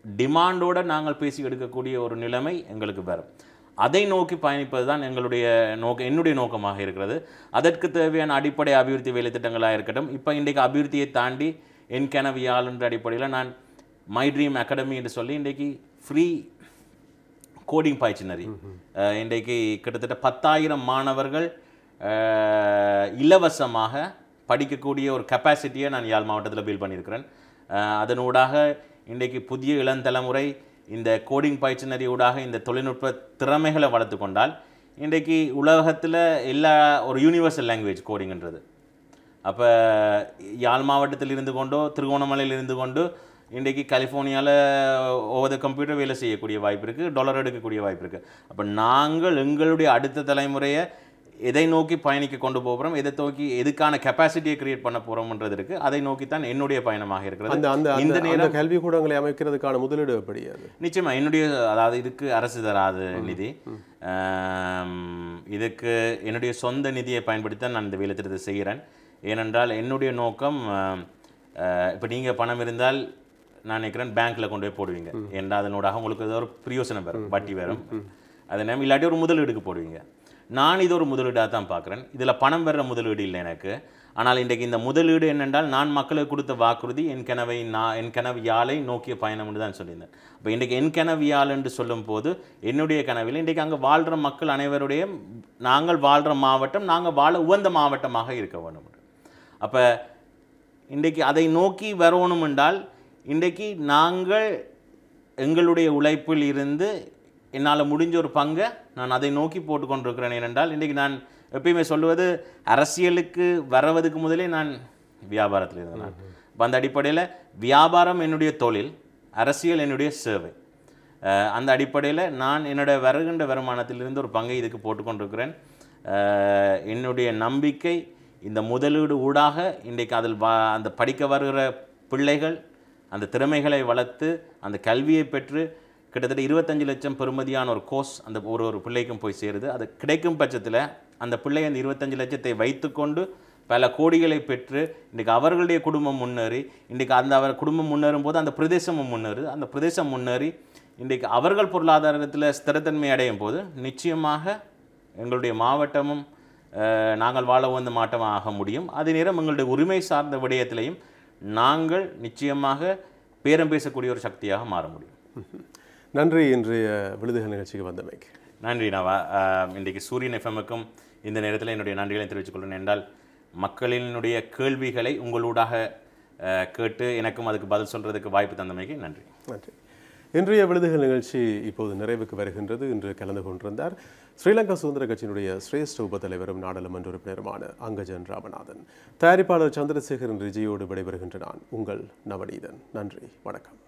டிமாண்டோடு நாங்கள் பேசி எடுக்கக்கூடிய ஒரு நிலைமை எங்களுக்கு வரும். அதை நோக்கி பயணிப்பது தான் என்னுடைய நோக்கமாக இருக்கிறது. அதற்கு தேவையான அடிப்படை அபிவிருத்தி வேலை திட்டங்களாக இருக்கட்டும். இப்போ இன்றைக்கு அபிவிருத்தியை தாண்டி என் கனவியால் என்ற அடிப்படையில் நான் மை ட்ரீம் அகாடமி என்று சொல்லி இன்றைக்கு ஃப்ரீ கோடிங் பயிற்சினரி இன்றைக்கு கிட்டத்தட்ட 10,000 மாணவர்கள் இலவசமாக படிக்கக்கூடிய ஒரு கெப்பாசிட்டியை நான் யாழ் மாவட்டத்தில் பில்ட் பண்ணியிருக்கிறேன். அதனூடாக இன்றைக்கு புதிய இளந்தலைமுறை இந்த கோடிங் பயிற்சினரியூடாக இந்த தொழில்நுட்ப திறமைகளை வளர்த்து கொண்டால் இன்றைக்கு உலகத்தில் ஒரு யூனிவர்சல் லாங்குவேஜ் கோடிங்ன்றது. அப்போ யாழ் மாவட்டத்தில் இருந்து கொண்டோ திருகோணமலையில் இருந்து கொண்டு இன்றைக்கு கலிஃபோர்னியாவில் ஓவர் த கம்ப்யூட்டர் வேலை செய்யக்கூடிய வாய்ப்பு இருக்குது, டாலர் எடுக்கக்கூடிய வாய்ப்பு இருக்குது. அப்போ நாங்கள் எங்களுடைய அடுத்த தலைமுறையை எதை நோக்கி பயணிக்க கொண்டு போகிறோம், எதுக்கான கெப்பாசிட்டியை கிரியேட் பண்ண போகிறோம்ன்றது இருக்குது. அதை நோக்கித்தான் என்னுடைய பயணமாக இருக்கிறது. இந்த நேரம் கல்வி கூடங்களை அமைக்கிறதுக்கான முதலீடு எப்படி? நிச்சயமாக என்னுடைய அதாவது இதுக்கு அரசு தராது நிதி, இதுக்கு என்னுடைய சொந்த நிதியை பயன்படுத்தி நான் இந்த வேலை திட்டத்தை செய்கிறேன். ஏனென்றால் என்னுடைய நோக்கம் இப்போ நீங்கள் பணம் இருந்தால் நான் நினைக்கிறேன் பேங்க்கில் கொண்டு போய் போடுவீங்க, ஏன்னா அதனோடாக உங்களுக்கு ஏதோ ஒரு பிரயோசனம் வரும், வட்டி வரும், அதை நம்ம இல்லாட்டி ஒரு முதலீடுக்கு போடுவீங்க. நான் இது ஒரு முதலீடாக தான் பார்க்குறேன். இதில் பணம் வர்ற முதலீடு இல்லை எனக்கு. ஆனால் இன்றைக்கு இந்த முதலீடு என்னென்றால் நான் மக்களுக்கு கொடுத்த வாக்குறுதி என் கனவு யாழை நோக்கிய பயணம் என்று தான் சொல்லியிருந்தேன். அப்போ இன்றைக்கு என் கனவு யாழ் என்று சொல்லும் போது என்னுடைய கனவில் இன்றைக்கு அங்கே வாழ்கிற மக்கள் அனைவருடைய நாங்கள் வாழ்கிற மாவட்டம் நாங்கள் வாழ உகந்த மாவட்டமாக இருக்க வேண்டும். அப்போ இன்றைக்கு அதை நோக்கி வரணும் என்றால் இன்றைக்கு நாங்கள் எங்களுடைய உழைப்பில் இருந்து என்னால் முடிஞ்ச ஒரு பங்கை நான் அதை நோக்கி போட்டுக்கொண்டிருக்கிறேன். ஏனென்றால் இன்றைக்கு நான் எப்பயுமே சொல்லுவது அரசியலுக்கு வரவதுக்கு முதலே நான் வியாபாரத்தில் இருந்தேன். நான் இப்போ அந்த அடிப்படையில் வியாபாரம் என்னுடைய தொழில், அரசியல் என்னுடைய சேவை. அந்த அடிப்படையில் நான் என்னுடைய வருகின்ற வருமானத்திலிருந்து ஒரு பங்கை இதுக்கு போட்டுக்கொண்டிருக்கிறேன். என்னுடைய நம்பிக்கை இந்த முதலீடு ஊடாக இன்றைக்கு அதில் அந்த படிக்க வருகிற பிள்ளைகள் அந்த திறமைகளை வளர்த்து அந்த கல்வியை பெற்று கிட்டத்தட்ட 25 லட்சம் பெறுமதியான ஒரு கோர்ஸ் அந்த ஒரு பிள்ளைக்கும் போய் சேருது. அது கிடைக்கும் பட்சத்தில் அந்த பிள்ளை அந்த 25 லட்சத்தை வைத்துக்கொண்டு பல கோடிகளை பெற்று இன்றைக்கு அவர்களுடைய குடும்பம் முன்னேறி இன்றைக்கு அவர் குடும்பம் முன்னேறும் போது அந்த பிரதேசமும் முன்னேறுது. அந்த பிரதேசம் முன்னேறி இன்றைக்கு அவர்கள் பொருளாதாரத்தில் ஸ்திரத்தன்மை அடையும் போது நிச்சயமாக எங்களுடைய மாவட்டமும் நாங்கள் வாழ உகந்த மாவட்டமாக முடியும். அதே நேரம் எங்களுடைய உரிமை சார்ந்த விடயத்திலையும் நாங்கள் நிச்சயமாக பேரம் பேசக்கூடிய ஒரு சக்தியாக மாற முடியும். நன்றி இன்றைய விழுதுகள் நிகழ்ச்சிக்கு வந்தமைக்கு. நன்றி நவா. இன்றைக்கு சூரியன் எஃப்எம்முக்கும் இந்த நேரத்தில் என்னுடைய நன்றிகளை தெரிவித்துக் கொள்கிறேன். என்றால் மக்களினுடைய கேள்விகளை உங்களூடாக கேட்டு எனக்கும் அதுக்கு பதில் சொல்கிறதுக்கு வாய்ப்பு தந்தமைக்கு நன்றி. நன்றி. இன்றைய விழுதுகள் நிகழ்ச்சி இப்போது நிறைவுக்கு வருகின்றது. இன்று கலந்து கொண்டிருந்தார் ஸ்ரீலங்கா சுதந்திர கட்சியினுடைய சிரேஷ்ட உபத்தலைவரும் நாடாளுமன்ற உறுப்பினருமான அங்கஜன் ராமநாதன். தயாரிப்பாளர் சந்திரசேகரன் ரிஜியோடு விடைபெறுகின்ற நான் உங்கள் நவநீதன். நன்றி, வணக்கம்.